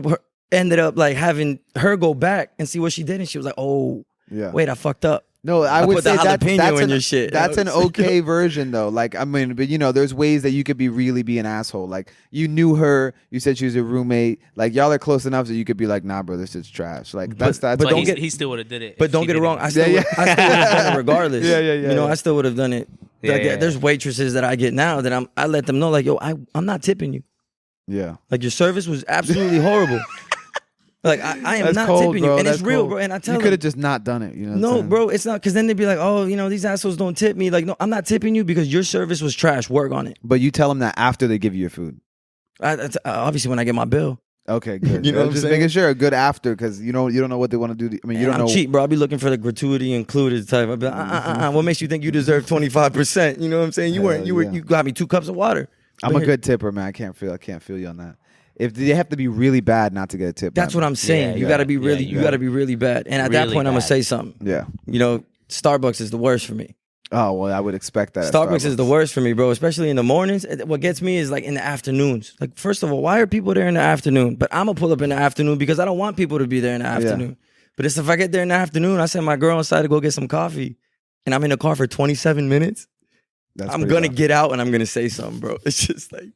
up like having her go back and see what she did, and she was like, oh, wait, I fucked up. No, I would put say the jalapeno in your shit. That's an okay version, though. Like, I mean, but there's ways that you could really be an asshole. Like, you knew her, you said she was your roommate. Like, y'all are close enough that you could be like, nah, bro, this is trash. Like, that's. But he still would have did it. But don't get it wrong, I still would have done it regardless. Yeah. I still would have done it. There's waitresses that I get now that I let them know, like, yo, I'm not tipping you. Yeah. Like, your service was absolutely horrible. Like I am That's not cold, tipping bro. you, and That's it's real, cold. bro. And I tell you them, could have just not done it. You know? What I'm no, saying? bro, it's not, because then they'd be like, oh, these assholes don't tip me. Like, no, I'm not tipping you because your service was trash. Work on it. But you tell them that after they give you your food. Obviously, when I get my bill. Okay, good. You know what I'm just saying? making sure a good after, because you don't know what they want to do. I mean, you don't I'm know. cheap, bro. I'll be looking for the gratuity included type. I'll be like, what makes you think you deserve 25%? You know what I'm saying? You got me 2 cups of water. I'm a good tipper, man. I can't feel you on that. If they have to be really bad not to get a tip, That's what I'm saying. You got to be really, you got to be really bad. And at that Really point, I'm gonna bad. say something. Yeah. You know, Starbucks is the worst for me. Oh well, I would expect that. at Starbucks is the worst for me, bro. Especially in the mornings. What gets me is like in the afternoons. Like, first of all, why are people there in the afternoon? But I'm gonna pull up in the afternoon because I don't want people to be there in the afternoon. But it's if I get there in the afternoon, I send my girl inside to go get some coffee, and I'm in the car for 27 minutes. I'm gonna get out and I'm gonna say something, bro. It's just like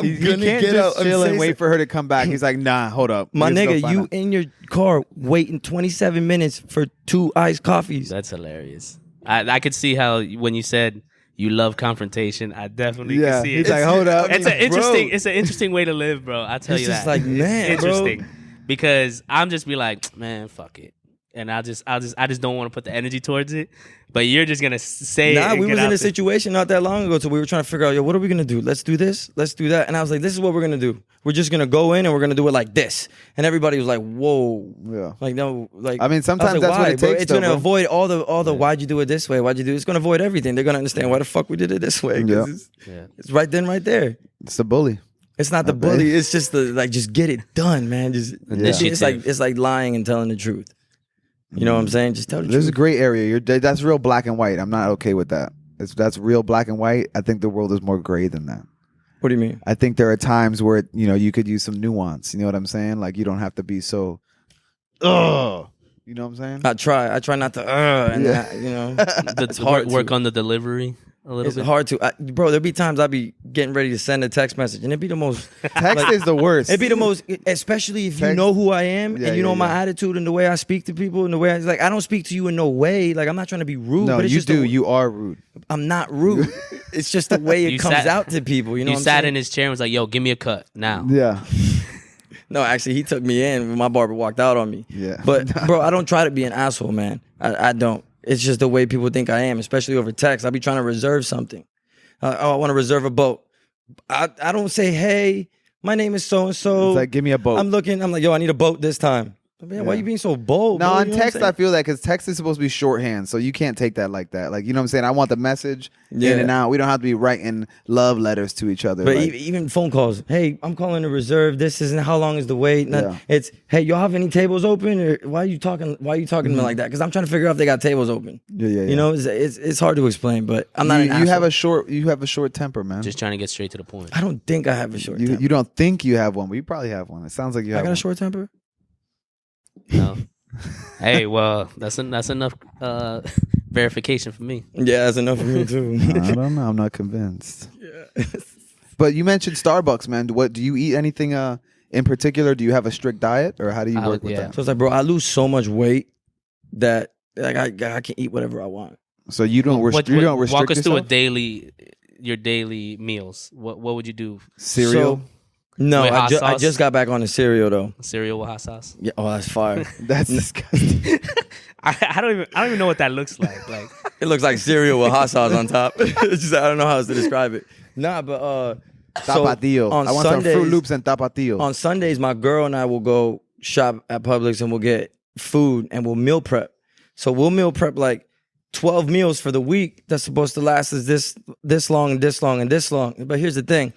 You can't just chill and wait for her to come back. He's like, nah, hold up, my We have to go nigga. find You out. in your car waiting 27 minutes for 2 iced coffees. That's hilarious. I could see how when you said you love confrontation, I definitely Yeah, can see it. he's like, hold up. It's an bro. interesting. It's an interesting way to live, bro. I tell It's you just that. like, man, it's bro. interesting because I'm just be like, man, fuck it, and I just don't want to put the energy towards it. But you're just gonna say it. Nah, and we get was out in a there. situation not that long ago, so we were trying to figure out, yo, what are we gonna do? Let's do this, let's do that. And I was like, this is what we're gonna do. We're just gonna go in and we're gonna do it like this. And everybody was like, whoa. Yeah. Like, no, like I mean, sometimes was like, that's what why, it bro? takes, It's though, gonna bro. avoid all the why'd you do it this way? Why'd you do it? It's gonna avoid everything. They're gonna understand why the fuck we did it this way. 'Cause Yeah. it's right then, right there. It's a bully. It's not the bully. It's just the like, just get it done, man. Just Initiative. it's like lying and telling the truth. You know what I'm saying? Just tell the There's a truth. gray area. That's real black and white. I'm not okay with that. That's real black and white. I think the world is more gray than that. What do you mean? I think there are times where you could use some nuance. You know what I'm saying? Like you don't have to be so. Ugh. You know what I'm saying? I try not to. And Yeah. you know, It's hard work to. on the delivery a little It's bit. hard to, bro. There'd be times I'd be getting ready to send a text message, and it'd be the most. Text is the worst. It'd be the most, especially if you Text- know who I am Yeah, and you know yeah, my yeah. attitude and the way I speak to people and the way I don't speak to you in no way. Like, I'm not trying to be rude. No, but it's you just do. the- You are rude. I'm not rude. It's just the way it You comes sat- out to people. You know, You what I'm sat saying? in his chair and was like, "Yo, give me a cut now." Yeah. No, actually, he took me in when my barber walked out on me. Yeah. But bro, I don't try to be an asshole, man. I don't. It's just the way people think I am, especially over text. I be trying to reserve something. I want to reserve a boat. I don't say, hey, my name is so and so. It's like, give me a boat. I'm like, yo, I need a boat this time. Man, why Yeah. you being so bold? No, bro? on You know what I'm text, saying? I feel that because text is supposed to be shorthand, so you can't take that like that. Like, you know what I'm saying? I want the message Yeah. in and out. We don't have to be writing love letters to each other. But like, even phone calls. Hey, I'm calling to reserve. This isn't how long is the wait. Yeah. It's hey, y'all have any tables open? Or why are you talking to me like that? Because I'm trying to figure out if they got tables open. yeah. You know, it's hard to explain, but I'm not. you an have asshole. you have a short temper, man. Just trying to get straight to the point. I don't think I have a short temper. You don't think you have one, but you probably have one. It sounds like you I have got one. a short temper. No. Hey, well, that's enough verification for me. Yeah, that's enough for me too. I don't know. I'm not convinced. But you mentioned Starbucks, man. What do you eat? Anything in particular? Do you have a strict diet, or how do you work with yeah. that? So it's like, bro, I lose so much weight that like I can eat whatever I want. So you don't Walk restrict us through yourself? your daily meals. What would you do? Cereal. So, no, With I hot sauce? just got back on the cereal though. Cereal with hot sauce? Yeah, oh, that's fire. That's disgusting. I don't even know what that looks like. Like It looks like cereal with hot sauce on top. It's just, I don't know how else to describe it. Nah, but so Tapatio. on I want some Fruit Sundays- Loops and Tapatio. On Sundays, my girl and I will go shop at Publix and we'll get food and we'll meal prep. So we'll meal prep like 12 meals for the week that's supposed to last us this long and this long and this long. But here's the thing.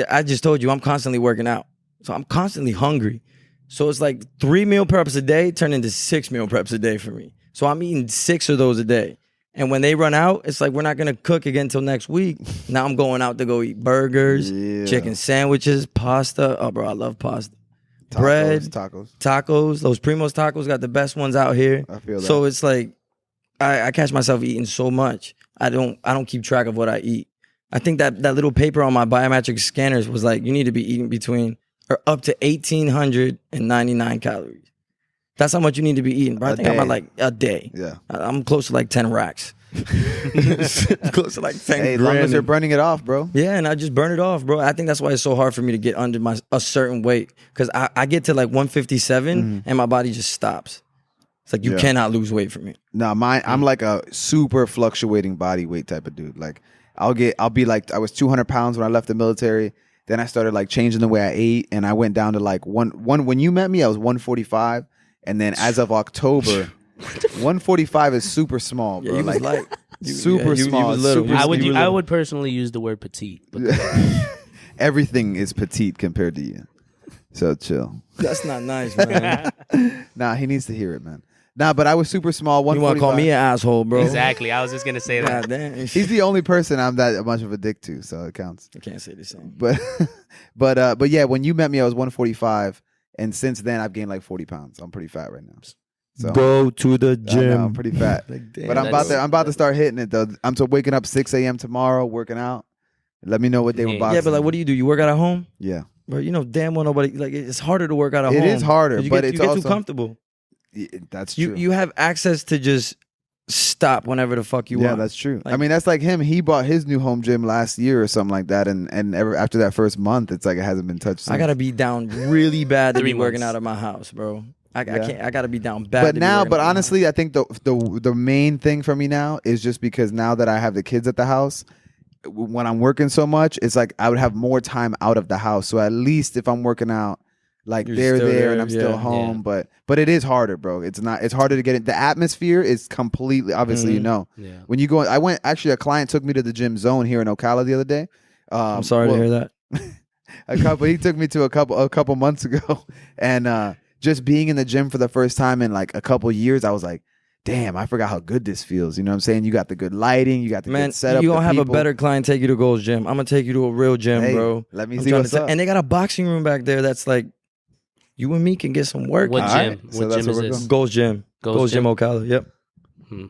I just told you I'm constantly working out. So I'm constantly hungry. So it's like 3 meal preps a day turn into 6 meal preps a day for me. So I'm eating 6 of those a day. And when they run out, it's like we're not gonna cook again until next week. Now I'm going out to go eat burgers, Yeah. chicken sandwiches, pasta. Oh, bro, I love pasta. Tacos, Bread, tacos. tacos. Those Primos tacos got the best ones out here. I feel that. So it's like I catch myself eating so much. I don't keep track of what I eat. I think that little paper on my biometric scanners was like, you need to be eating between or up to 1,899 calories. That's how much you need to be eating, bro. I think I'm day. at like a day. Yeah. I'm close to like 10 racks. Close to like 10 Hey, as long grand. as you're burning it off, bro. Yeah, and I just burn it off, bro. I think that's why it's so hard for me to get under a certain weight, because I get to like 157 and my body just stops. It's like you cannot lose weight for me. No, I'm like a super fluctuating body weight type of dude. Like I'll be like, I was 200 pounds when I left the military. Then I started like changing the way I ate, and I went down to like one. When you met me, I was 145, and then as of October, 145 is super small, bro. Yeah, he was like like super small. was little. super I would personally use the word petite, but everything is petite compared to you. So chill. That's not nice, man. Nah, he needs to hear it, man. Nah, but I was super small. You want to call me an asshole, bro? exactly. I was just gonna say that. God damn. He's the only person I'm that much of a dick to, so it counts. I can't say the same. But yeah, when you met me, I was 145, and since then I've gained like 40 pounds. I'm pretty fat right now. So Go to the I gym. know, I'm pretty fat. Damn, but I'm about to start hitting it though. I'm waking up 6 a.m. tomorrow, working out. Let me know what day we're boxing. Yeah, but like, what do? You work out at home? Yeah, Bro, you know damn well nobody, like, it's harder to work out at home. it is harder, You but get, it's you get also too comfortable. That's true. You have access to just stop whenever the fuck you want. Yeah, that's true. Like- I mean, that's like him. He bought his new home gym last year or something like that, and after that first month, it's like it hasn't been touched since. I gotta be down really bad to 3 be working months. out of my house, bro. I Yeah. can't. I gotta be down bad. But to be now, working but out of my honestly, I think the main thing for me now is just because now that I have the kids at the house, when I'm working so much, it's like I would have more time out of the house. So at least if I'm working out, like You're they're still there there, and I'm still yeah. home. But it is harder, bro. It's harder to get it. The atmosphere is completely, obviously, you know. Yeah. When you go, a client took me to the gym zone here in Ocala the other day. I'm sorry to hear that. He took me to a couple months ago, and just being in the gym for the first time in like a couple years, I was like, damn, I forgot how good this feels. You know what I'm saying? You got the good lighting, you got the Man, good setup. you gonna the have a people. better client take you to Gold's Gym. I'm gonna take you to a real gym, Hey, bro. let me I'm see trying what's to up. And they got a boxing room back there that's like, you and me can get some work. What All gym? right, so What that's gym where is we're this? Gold's Gym. Gold's Gym Ocala. Yep. Hmm.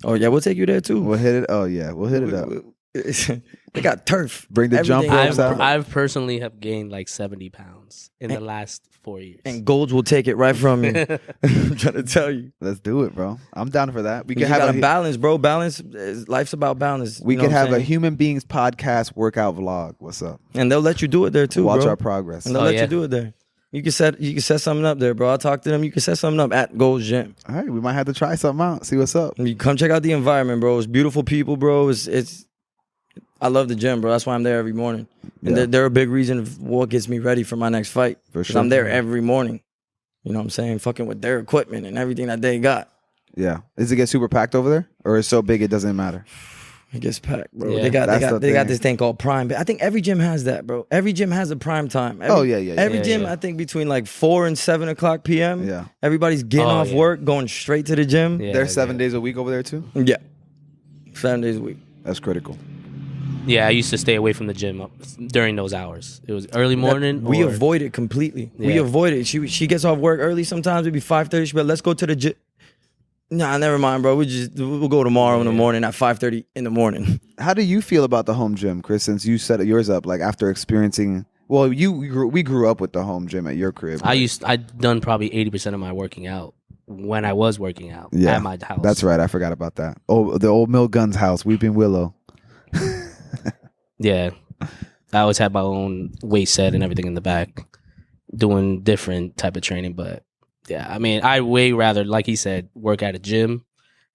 Oh yeah, we'll take you there too. We'll hit it. Oh yeah, we'll hit it up. They got turf. Bring the jump Everything ropes else. out. I've personally have gained like 70 pounds in the last 4 years. And Golds will take it right from you. I'm trying to tell you. Let's do it, bro. I'm down for that. We You can have gotta a balance, bro. Life's about balance. we You know could what I'm have a saying? human beings podcast workout vlog. What's up? And they'll let you do it there too, Watch bro. our progress. And they'll Oh, let yeah. you do it there. You can set something up there, bro. I'll talk to them. You can set something up at Gold's Gym. All right, we might have to try something out. See what's up. You come check out the environment, bro. It's beautiful people, bro. It's I love the gym, bro. That's why I'm there every morning. And Yeah. they're a big reason of what gets me ready for my next fight. For 'Cause sure. I'm there every morning. You know what I'm saying? Fucking with their equipment and everything that they got. Yeah. Does it get super packed over there, or is it so big it doesn't matter? It gets packed, bro. Yeah. They got That's the they got thing. this thing called Prime. But I think every gym has that, bro. Every gym has a prime time. Oh, yeah. Every Yeah, gym, yeah. I think between like 4 and 7 o'clock p.m. Yeah. Everybody's getting Oh, off yeah. work, going straight to the gym. Yeah, They're 7 yeah. days a week over there too. Yeah. 7 days a week. That's critical. Yeah, I used to stay away from the gym during those hours. It was early morning. We or- avoid it completely. We Yeah. avoid it. She gets off work early sometimes. It'd be 5:30. She be like, let's go to the gym. Nah, never mind, bro. We'll go tomorrow in the morning at 5:30 in the morning. How do you feel about the home gym, Chris? Since you set yours up, like after experiencing, well, we grew up with the home gym at your crib. I'd done probably 80% of my working out when I was working out at my house. That's right. I forgot about that. Oh, the old Mill Guns house, Weeping Willow. Yeah. I always had my own weight set and everything in the back, doing different type of training. But yeah, I mean, I way rather, like he said, work at a gym.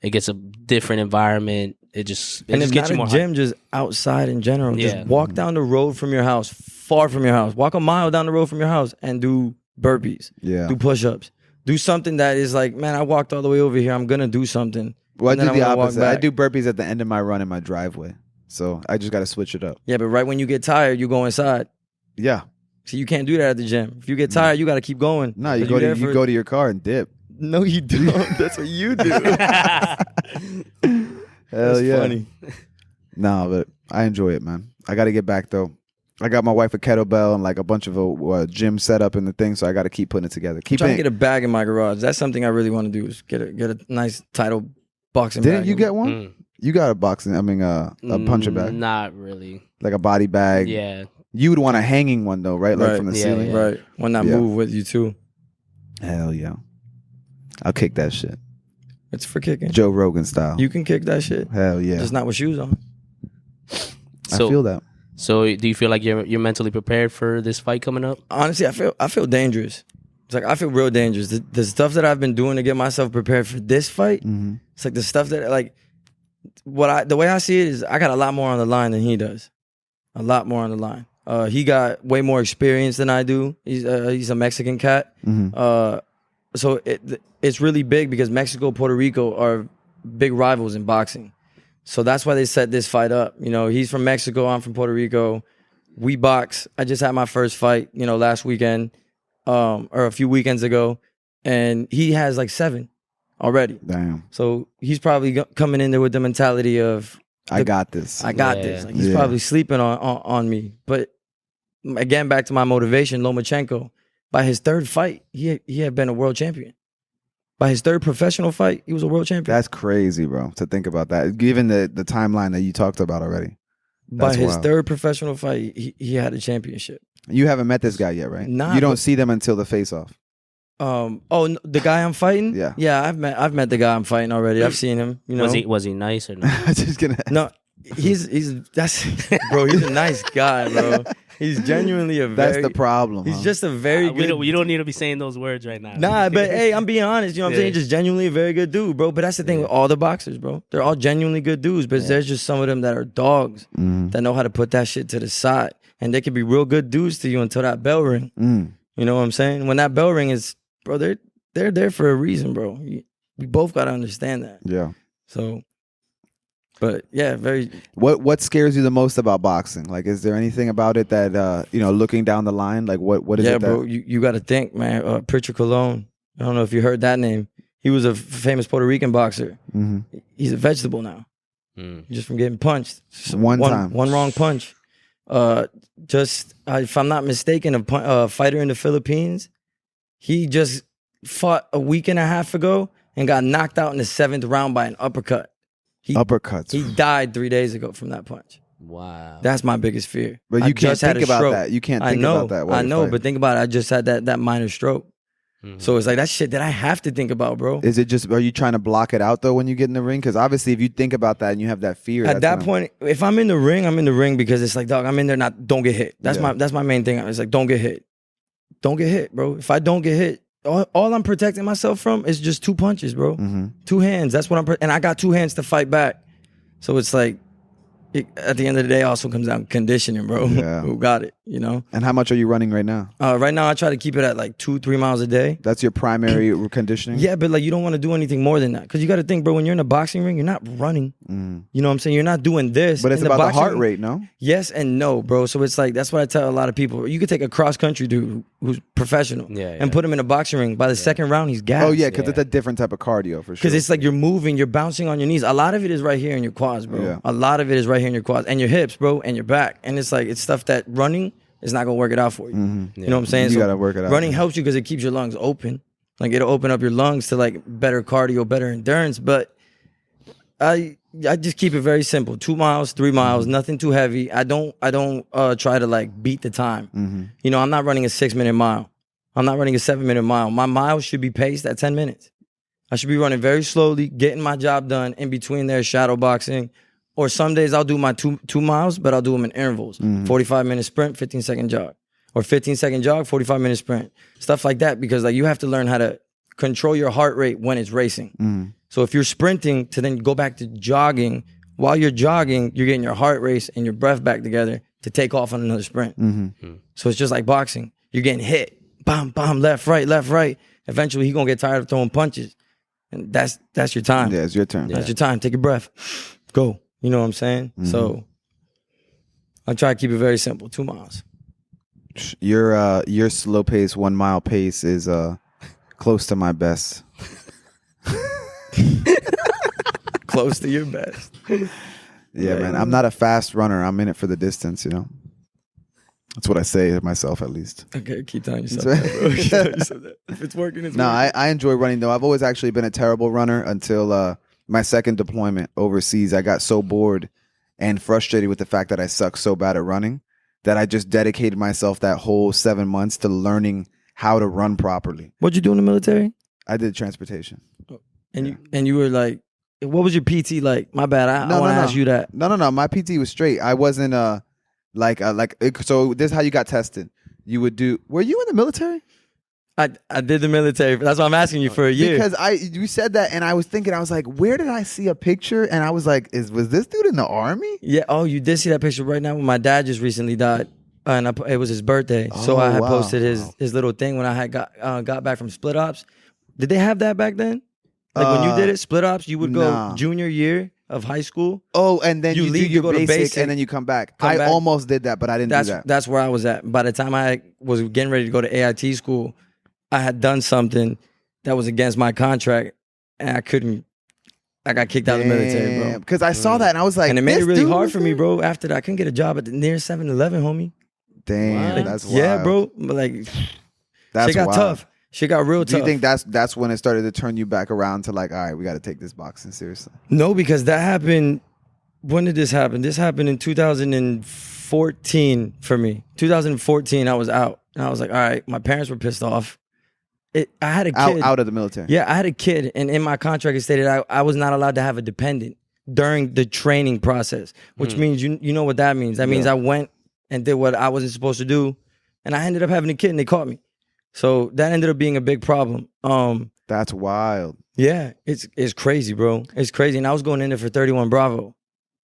It gets a different environment. It just And just it's gets not you more a gym, just outside in general. Yeah. Just walk down the road from your house, far from your house. Walk a mile down the road from your house and do burpees. Yeah. Do push-ups. Do something that is like, man, I walked all the way over here. I'm gonna do something. Well, I And then do I'm the gonna walk opposite. I back. do burpees at the end of my run in my driveway. So I just got to switch it up. Yeah, but right when you get tired, you go inside. Yeah. See, you can't do that at the gym. If you get tired, you got to keep going. No, you 'Cause go you're to there you for- go to your car and dip. No, you don't. That's what you do. Hell That's yeah. funny. No, but I enjoy it, man. I got to get back though. I got my wife a kettlebell and like a bunch of gym setup and the thing, so I got to keep putting it together. I'm Keep trying to it. get a bag in my garage. That's something I really want to do. Is get a nice title boxing bag. Didn't you get one? Mm. You got a boxing. I mean, a punching bag, Not really. like a body bag. Yeah. You would want a hanging one though, right? Like Right. from the Yeah, ceiling. yeah. Right. One that Yeah. move with you too. Hell yeah. I'll kick that shit. It's for kicking. Joe Rogan style. You can kick that shit. Hell yeah. Just not with shoes on. I feel that. So do you feel like you're mentally prepared for this fight coming up? Honestly, I feel dangerous. It's like I feel real dangerous. The stuff that I've been doing to get myself prepared for this fight, it's like the stuff that like the way I see it is I got a lot more on the line than he does. A lot more on the line. He got way more experience than I do. He's a Mexican cat. So it's really big because Mexico, Puerto Rico are big rivals in boxing. So that's why they set this fight up. You know, he's from Mexico. I'm from Puerto Rico. We box. I just had my first fight, you know, last weekend or a few weekends ago. And he has like 7 already. Damn. So he's probably coming in there with the mentality of, I got this. I got this. Like, he's probably sleeping on me. But again, back to my motivation, Lomachenko, by his 3rd fight, he had been a world champion. By his 3rd professional fight, he was a world champion. That's crazy, bro, to think about that. Given the timeline that you talked about already. By his wild. 3rd professional fight, he had a championship. You haven't met this guy yet, right? Nah, you don't see them until the face-off. The guy I'm fighting? Yeah, I've met the guy I'm fighting already. I've seen him. You know, was he nice or not? Just gonna no, he's bro. He's a nice guy, bro. He's genuinely That's the problem. He's just a very good. You don't need to be saying those words right now. Nah, but hey, I'm being honest. You know what I'm saying? Just genuinely a very good dude, bro. But that's the thing with all the boxers, bro. They're all genuinely good dudes, but there's just some of them that are dogs that know how to put that shit to the side, and they could be real good dudes to you until that bell ring. You know what I'm saying? When that bell ring is, bro, they're there for a reason, bro. We both got to understand that. Yeah. So, but yeah, very. What scares you the most about boxing? Like, is there anything about it that looking down the line, like what is it? Yeah, bro. You got to think, man. Pritchard Colon. I don't know if you heard that name. He was a famous Puerto Rican boxer. He's a vegetable now, just from getting punched. One time, one wrong punch. If I'm not mistaken, a fighter in the Philippines. He just fought a week and a half ago and got knocked out in the 7th round by an uppercut. Uppercuts. He died 3 days ago from that punch. Wow. That's my biggest fear. But you can't think about that. You can't think about that. I know, but think about it. I just had that minor stroke. So it's like that shit that I have to think about, bro. Is it just, are you trying to block it out though when you get in the ring? Because obviously if you think about that and you have that fear. At that point, if I'm in the ring, I'm in the ring because it's like, dog, I'm in there, don't get hit. That's my main thing. It's like, don't get hit. Don't get hit, bro. If I don't get hit, all I'm protecting myself from is just 2 punches, bro. 2 hands. That's what and I got 2 hands to fight back. So it's like, at the end of the day, it also comes down to conditioning, bro. Yeah. Who got it, you know? And how much are you running right now? Right now, I try to keep it at like 2-3 miles a day. That's your primary conditioning? Yeah, but like you don't want to do anything more than that. Because you got to think, bro, when you're in a boxing ring, you're not running. You know what I'm saying? You're not doing this. But it's about the heart rate, no? Yes and no, bro. So it's like, that's what I tell a lot of people. You could take a cross-country dude who's professional and put him in a boxing ring. By the 2nd round, he's gassed. Oh, yeah, because it's a different type of cardio, for sure. Because it's like you're moving, you're bouncing on your knees. A lot of it is right here in your quads, bro. Yeah. A lot of it is right here in your quads and your hips, bro, and your back. And it's like, it's stuff that running is not going to work it out for you. You know what I'm saying? You got to work it out. Running helps you because it keeps your lungs open. Like, it'll open up your lungs to like better cardio, better endurance. But I just keep it very simple. 2 miles, 3 miles, nothing too heavy. I don't try to like beat the time. You know, I'm not running a 6-minute mile. I'm not running a 7-minute mile. My miles should be paced at 10 minutes. I should be running very slowly, getting my job done. In between there, shadow boxing. Or some days I'll do my two miles, but I'll do them in intervals. 45-minute sprint, 15-second jog. Or 15-second jog, 45-minute sprint. Stuff like that, because like you have to learn how to control your heart rate when it's racing. So if you're sprinting to then go back to jogging, while you're jogging, you're getting your heart race and your breath back together to take off on another sprint. So it's just like boxing. You're getting hit. Bam, bam, left, right, left, right. Eventually, he's going to get tired of throwing punches. And that's your time. Yeah, it's your turn. That's your time. Take a breath. Go. You know what I'm saying? So I try to keep it very simple. 2 miles. Your slow pace 1 mile pace is close to my best. Close to your best. Yeah, man. I'm not a fast runner. I'm in it for the distance, you know. That's what I say to myself, at least. Okay, keep telling yourself that, bro. Keep telling yourself that. If it's working, it's no, working. I enjoy running, though. I've always actually been a terrible runner until my second deployment overseas. I got so bored and frustrated with the fact that I suck so bad at running that I just dedicated myself that whole 7 months to learning how to run properly. What'd you do in the military? I did transportation. And you were like, what was your PT like? My bad. I want to ask you that. No. My PT was straight. I wasn't so this is how you got tested. You would do. Were you in the military? I did the military. That's why I'm asking you for a year. Because you said that, and I was thinking, I was like, where did I see a picture? And I was like, was this dude in the army? Yeah. Oh, you did see that picture right now when my dad just recently died, and it was his birthday. So I had posted his little thing when I had got back from split ops. Did they have that back then? Like when you did it, split ops, you would go junior year of high school. Oh, and then you leave, do your go to basic, and then you come back. I almost did that, but I didn't do that. That's where I was at. By the time I was getting ready to go to AIT school, I had done something that was against my contract, and I got kicked out of the military, bro. Because I saw that, and I was like, and it made it really hard for me, bro. After that, I couldn't get a job at the near 7-Eleven, homie. Damn, that's wild. Yeah, bro. Like, that's shit got tough. Shit got real tough. Do you think that's when it started to turn you back around to like, all right, we got to take this boxing seriously? No, because that happened. When did this happen? This happened in 2014 for me. 2014, I was out, and I was like, all right, my parents were pissed off. I had a kid. Out of the military. Yeah, I had a kid, and in my contract it stated I was not allowed to have a dependent during the training process, which means you know what that means. That means I went and did what I wasn't supposed to do, and I ended up having a kid, and they caught me. So that ended up being a big problem. That's wild. Yeah, it's crazy, bro. It's crazy, and I was going in there for 31 Bravo,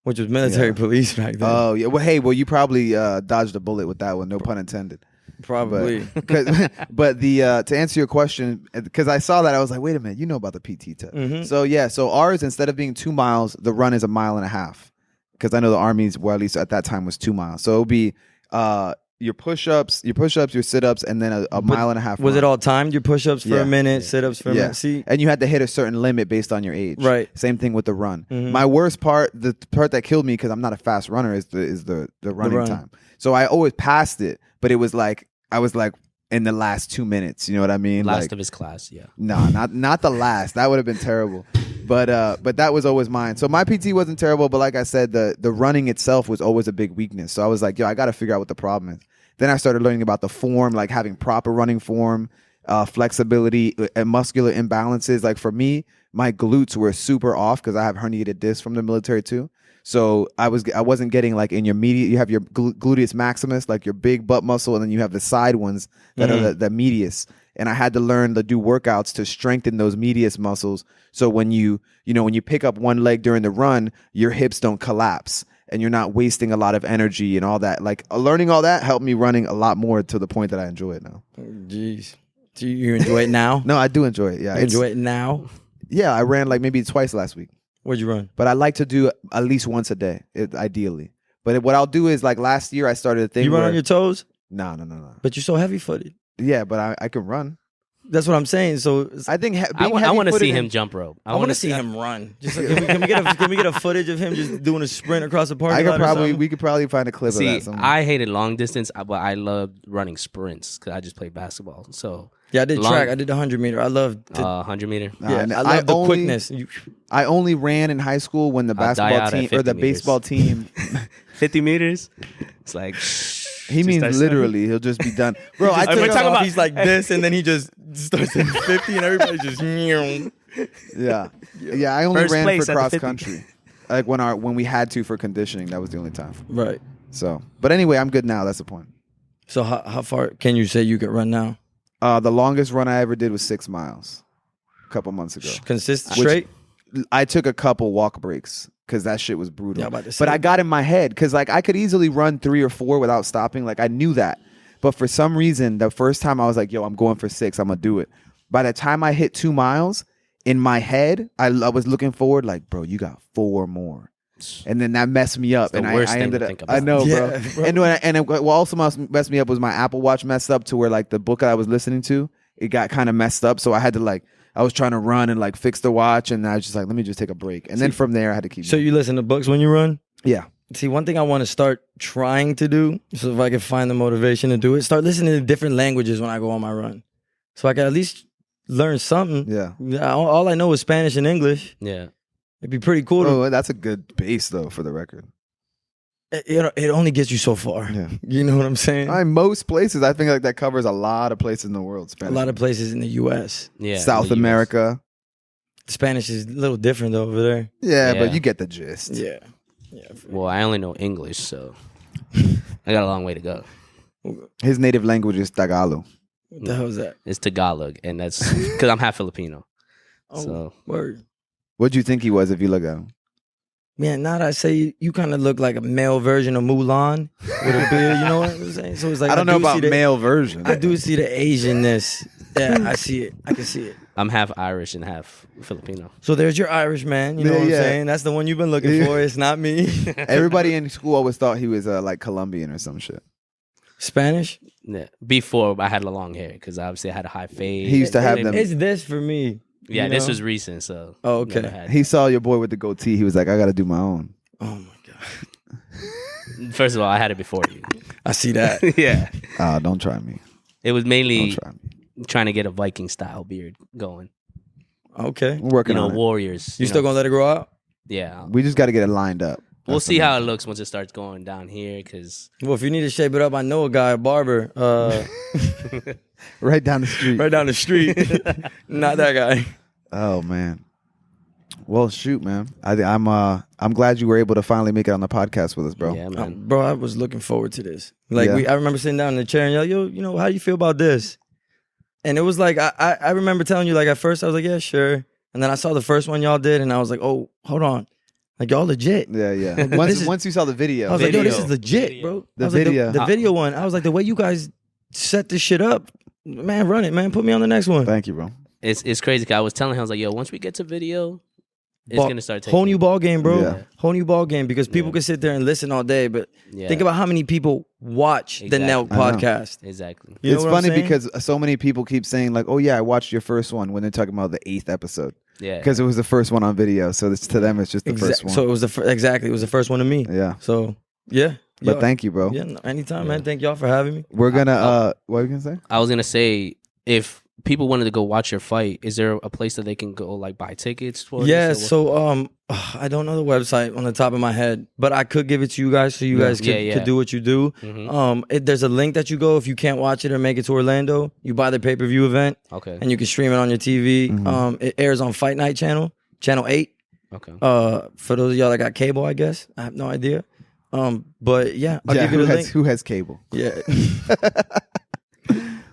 which was military police back then. Oh yeah. Well, hey, you probably dodged a bullet with that one. No pun intended. Probably. But to answer your question, because I saw that, I was like, wait a minute, you know about the PT test. Mm-hmm. So ours, instead of being 2 miles, the run is 1.5 miles. Because I know the Army's, well, at least at that time, was 2 miles. So it'll be your push-ups, your sit-ups, and then a mile and a half. Was it all timed? Your push-ups for a minute, sit-ups for a minute? See? And you had to hit a certain limit based on your age. Right. Same thing with the run. Mm-hmm. My worst part, the part that killed me, because I'm not a fast runner, is the running time. So I always passed it, but it was like, I was like in the last 2 minutes. You know what I mean? Last of his class, yeah. No, not the last. That would have been terrible. But that was always mine. So my PT wasn't terrible, but like I said, the running itself was always a big weakness. So I was like, yo, I got to figure out what the problem is. Then I started learning about the form, like having proper running form, flexibility, and muscular imbalances. Like for me, my glutes were super off because I have herniated discs from the military too. So I wasn't getting like in your medius. You have your gluteus maximus, like your big butt muscle, and then you have the side ones that are the medius. And I had to learn to do workouts to strengthen those medius muscles. So when you pick up one leg during the run, your hips don't collapse and you're not wasting a lot of energy and all that. Like learning all that helped me running a lot more to the point that I enjoy it now. Jeez. Do you enjoy it now? No, I do enjoy it. Yeah. You enjoy it now? Yeah. I ran like maybe twice last week. What'd you run? But I like to do at least once a day, ideally. But what I'll do is like last year I started a thing. You run on your toes? No. But you're so heavy footed. Yeah, but I can run. That's what I'm saying. So I think I want to see him jump rope. I want to see him run. Just like, can we get a footage of him just doing a sprint across the parking lot? We could probably find a clip of that somewhere. I hated long distance, but I loved running sprints because I just played basketball. So yeah, I did track. I did the 100 meter. I loved 100 meter. Yeah, I love the quickness. I only ran in high school when the basketball team or the baseball team 50 meters. It's like he means literally. He'll just be done, bro. I took talking about he's like this, and then he just starts at 50, and everybody just yeah. I only ran for cross country, like when we had to for conditioning. That was the only time. Right. So, but anyway, I'm good now. That's the point. So how far can you say you could run now? The longest run I ever did was 6 miles, a couple months ago. Consistent straight. I took a couple walk breaks because that shit was brutal. Yeah, I'm about to say. But I got in my head because like I could easily run 3 or 4 without stopping. Like I knew that. But for some reason, the first time I was like, yo, I'm going for 6. I'm going to do it. By the time I hit 2 miles, in my head, I was looking forward like, bro, you got 4 more. And then that messed me up. And I ended up, I know, bro. And what also messed me up was my Apple Watch messed up to where like the book that I was listening to, it got kind of messed up. So I had to like, I was trying to run and like fix the watch. And I was just like, let me just take a break. And then from there, I had to keep So going. you listen to books when you run? Yeah. See, one thing I want to start trying to do, so if I can find the motivation to do it, start listening to different languages when I go on my run. So I can at least learn something. Yeah. All I know is Spanish and English. Yeah. It'd be pretty cool. Oh, that's a good base, though, for the record. It only gets you so far. Yeah. You know what I'm saying? Most places, I think like that covers a lot of places in the world. Spanish. A lot of places in the U.S. Yeah. South America. Spanish is a little different though over there. Yeah, Yeah. but you get the gist. Yeah. Well, I only know English, so I got a long way to go. His native language is Tagalog. What the hell is that? It's Tagalog, and that's because I'm half Filipino. Oh, So word. What'd you think he was if you look at him? Man, now that I say you kind of look like a male version of Mulan with a beard, you know what I'm saying? So it's like I don't know do see about the- male version. I do see the Asianness. Yeah, I see it. I can see it. I'm half Irish and half Filipino. So there's your Irish man. You know Yeah, what I'm yeah. saying? That's the one you've been looking Yeah. for. It's not me. Everybody in school always thought he was like Colombian or some shit. Spanish? Yeah. Before I had long hair, because obviously I had a high fade. He used to have them. It's this for me. Yeah, you this know? was recent, so. Oh, okay. never had He saw your boy with the goatee. He was like, I got to do my own. Oh my god. that. First of all, I had it before you. I see that. Yeah. Don't try me. It was mainly Don't try me. trying to get a Viking style beard going. Okay. We're working You know, on it. warriors. You still know. gonna let it grow out? Yeah. We just got to get it lined up. We'll That's see the how main it looks once it starts going down here, because Well, if you need to shape it up, I know a guy, a barber, thing. Right down the street. right down the street. Not that guy. Oh man. Well, shoot, man. I'm glad you were able to finally make it on the podcast with us, bro. yeah, man. Bro, I was looking forward to this. Like Yeah. I remember sitting down in the chair and yo, you know, how do you feel about this? And it was like I remember telling you, like, at first I was like, yeah, sure. And then I saw the first one y'all did, and I was like, oh, hold on. Like, y'all legit. Yeah, yeah. This Once is- once you saw the video, I was like, yo, this Video. is legit, Video. bro. The I was like, video. the video one. I was like, the way you guys set this shit up, man, run it, man. Put me on the next one. thank you, bro. It's crazy, 'cause I was telling him, I was like, yo, once we get to video, it's Ball- going to start taking. Whole new ball game, bro. Yeah. Whole new ball game, because people Yeah. can sit there and listen all day, but Yeah. think about how many people watch the Exactly. Nelk I know. podcast. Exactly. You know It's what I'm funny saying? because so many people keep saying like, "Oh yeah, I watched your first one," when they're talking about the 8th episode Yeah. because it was the first one on video. So to them, it's just the first one. So it was exactly it was the first one to me. Yeah, So yeah. but Yo, thank you, bro. Yeah, no, anytime, Yeah. man. Thank y'all for having me. We're gonna what are you gonna say? I was going to say, if people wanted to go watch your fight, is there a place that they can go, like, buy tickets for? Yeah, this, or so I don't know the website on the top of my head, but I could give it to you guys so you Yeah. guys could, Yeah, yeah. could do what you do. Mhm. There's a link that you go if you can't watch it or make it to Orlando. You buy the pay-per-view event Okay. and you can stream it on your TV. Mhm. It airs on Fight Night channel 8. Okay. For those of y'all that got cable, I guess I have no idea. But yeah, I'll give you the link. who has cable? Yeah.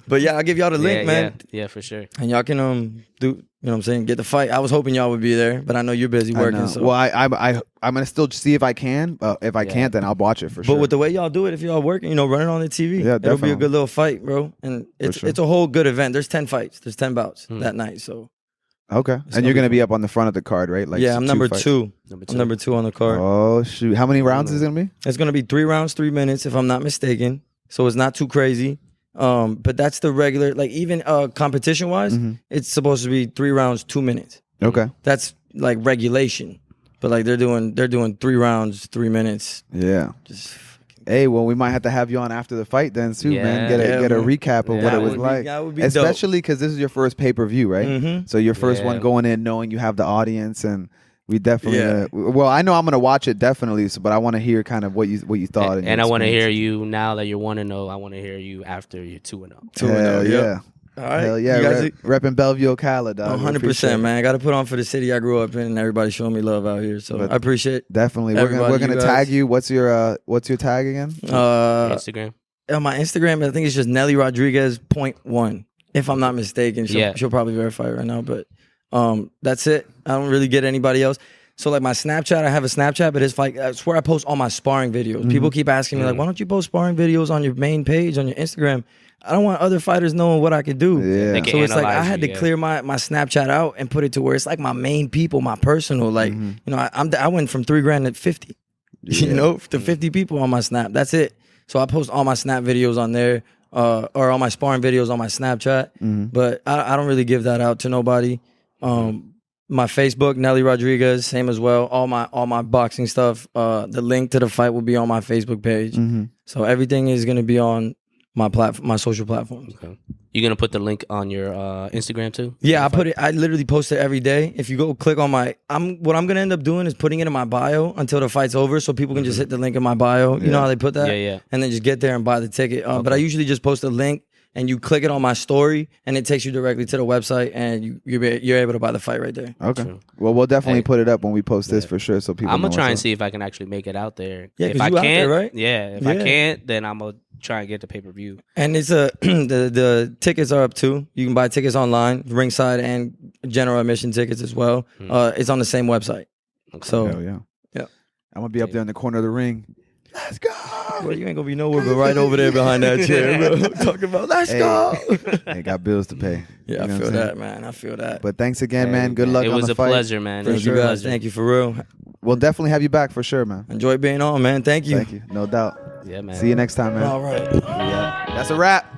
But yeah, I'll give y'all the link, yeah, man. Yeah, for sure. And y'all can do, you know what I'm saying, get the fight. I was hoping y'all would be there, but I know you're busy I working. know. So. Well, I'm gonna still see if I can. If I Yeah. can't, then I'll watch it for But sure. with the way y'all do it, if y'all working, run it on the TV. Yeah, It'll be a definitely. good little fight, bro. And it's sure. it's a whole good event. There's 10 fights. There's 10 bouts Hmm. that night. So okay, gonna and you're be gonna fun. be up on the front of the card, right? Like yeah, I'm number fights. 2. Number I'm number 2 on the card. Oh shoot! How many rounds is it gonna be? It's gonna be 3 rounds, 3 minutes, if I'm not mistaken. So it's not too crazy. But that's the regular, like, even competition wise, Mhm. it's supposed to be 3 rounds, 2 minutes. Okay. That's like regulation. But like they're doing 3 rounds, 3 minutes. Yeah. Just Hey, well, we might have to have you on after the fight then, too, man. Yeah. Get a man. recap of Yeah. what it That was would be- like. that would be dope. Especially because this is your first pay per view, right? Mhm. So your first one Yeah. going in, knowing you have the audience, and we definitely. Yeah. Well, I know I'm gonna watch it definitely, but I want to hear kind of what you thought. And I want to hear you now that you're 1-0. I want to hear you after you're 2-0. 2-0, Hell yeah. yeah. All right. Hell yeah. You guys Repping Bellevue, Ocala, dog. We 100%, appreciate it. man. I got to put on for the city I grew up in, and everybody showing me love out here. So But I appreciate. Definitely. We're Everybody, gonna you tag guys. you. What's your tag again? Instagram. On my Instagram, I think it's just Nelly Rodriguez .1, if I'm not mistaken. Yeah. She'll probably verify it right now, but that's it. I don't really get anybody else. So like my Snapchat, I have a Snapchat, but it's like that's where I post all my sparring videos. Mm-hmm. People keep asking me like, why don't you post sparring videos on your main page on your Instagram? I don't want other fighters knowing what I could do. Yeah. They can So it's like I analyze had you, to yeah. clear my Snapchat out and put it to where it's like my main people, my personal. Like I went from $3,000 to 50, to 50 people on my Snap. That's it. So I post all my Snap videos on there, or all my sparring videos on my Snapchat. But I don't really give that out to nobody. My Facebook, Nelly Rodriguez, same as well. All my boxing stuff. The link to the fight will be on my Facebook page. So everything is gonna be on my social platforms. Okay. You gonna put the link on your Instagram too? Yeah, I put it. I literally post it every day. If you go click on what I'm gonna end up doing is putting it in my bio until the fight's over, so people can just hit the link in my bio. You know how they put that? Yeah, yeah. And then just get there and buy the ticket. But I usually just post a link and you click it on my story, and it takes you directly to the website, and you're able to buy the fight right there. Okay. True. Well, we'll definitely Hey. put it up when we post this for sure, so people. I'm know gonna try and what's up. see if I can actually make it out there. Yeah, if 'cause I you out can't, there, right? Yeah, if I Yeah. can't, then I'm gonna try and get the pay-per-view. And it's the tickets are up too. You can buy tickets online, ringside and general admission tickets as well. It's on the same website. So Hell yeah. yeah. I'm gonna be up there in the corner of the ring. Let's go. Bro, you ain't gonna be nowhere but right over there behind that chair, bro. Talking about let's go. Hey, got bills to pay. Yeah, You know I what feel I'm saying? that, man. I feel that. But thanks again, man. Hey, Good luck It on was the a fight. pleasure, man. It Thank was you a guys. pleasure. Thank you for real. We'll definitely have you back for sure, man. Enjoy being on, man. Thank you. Thank you. No doubt. Yeah, man. See you next time, man. All right. Yeah. That's a wrap.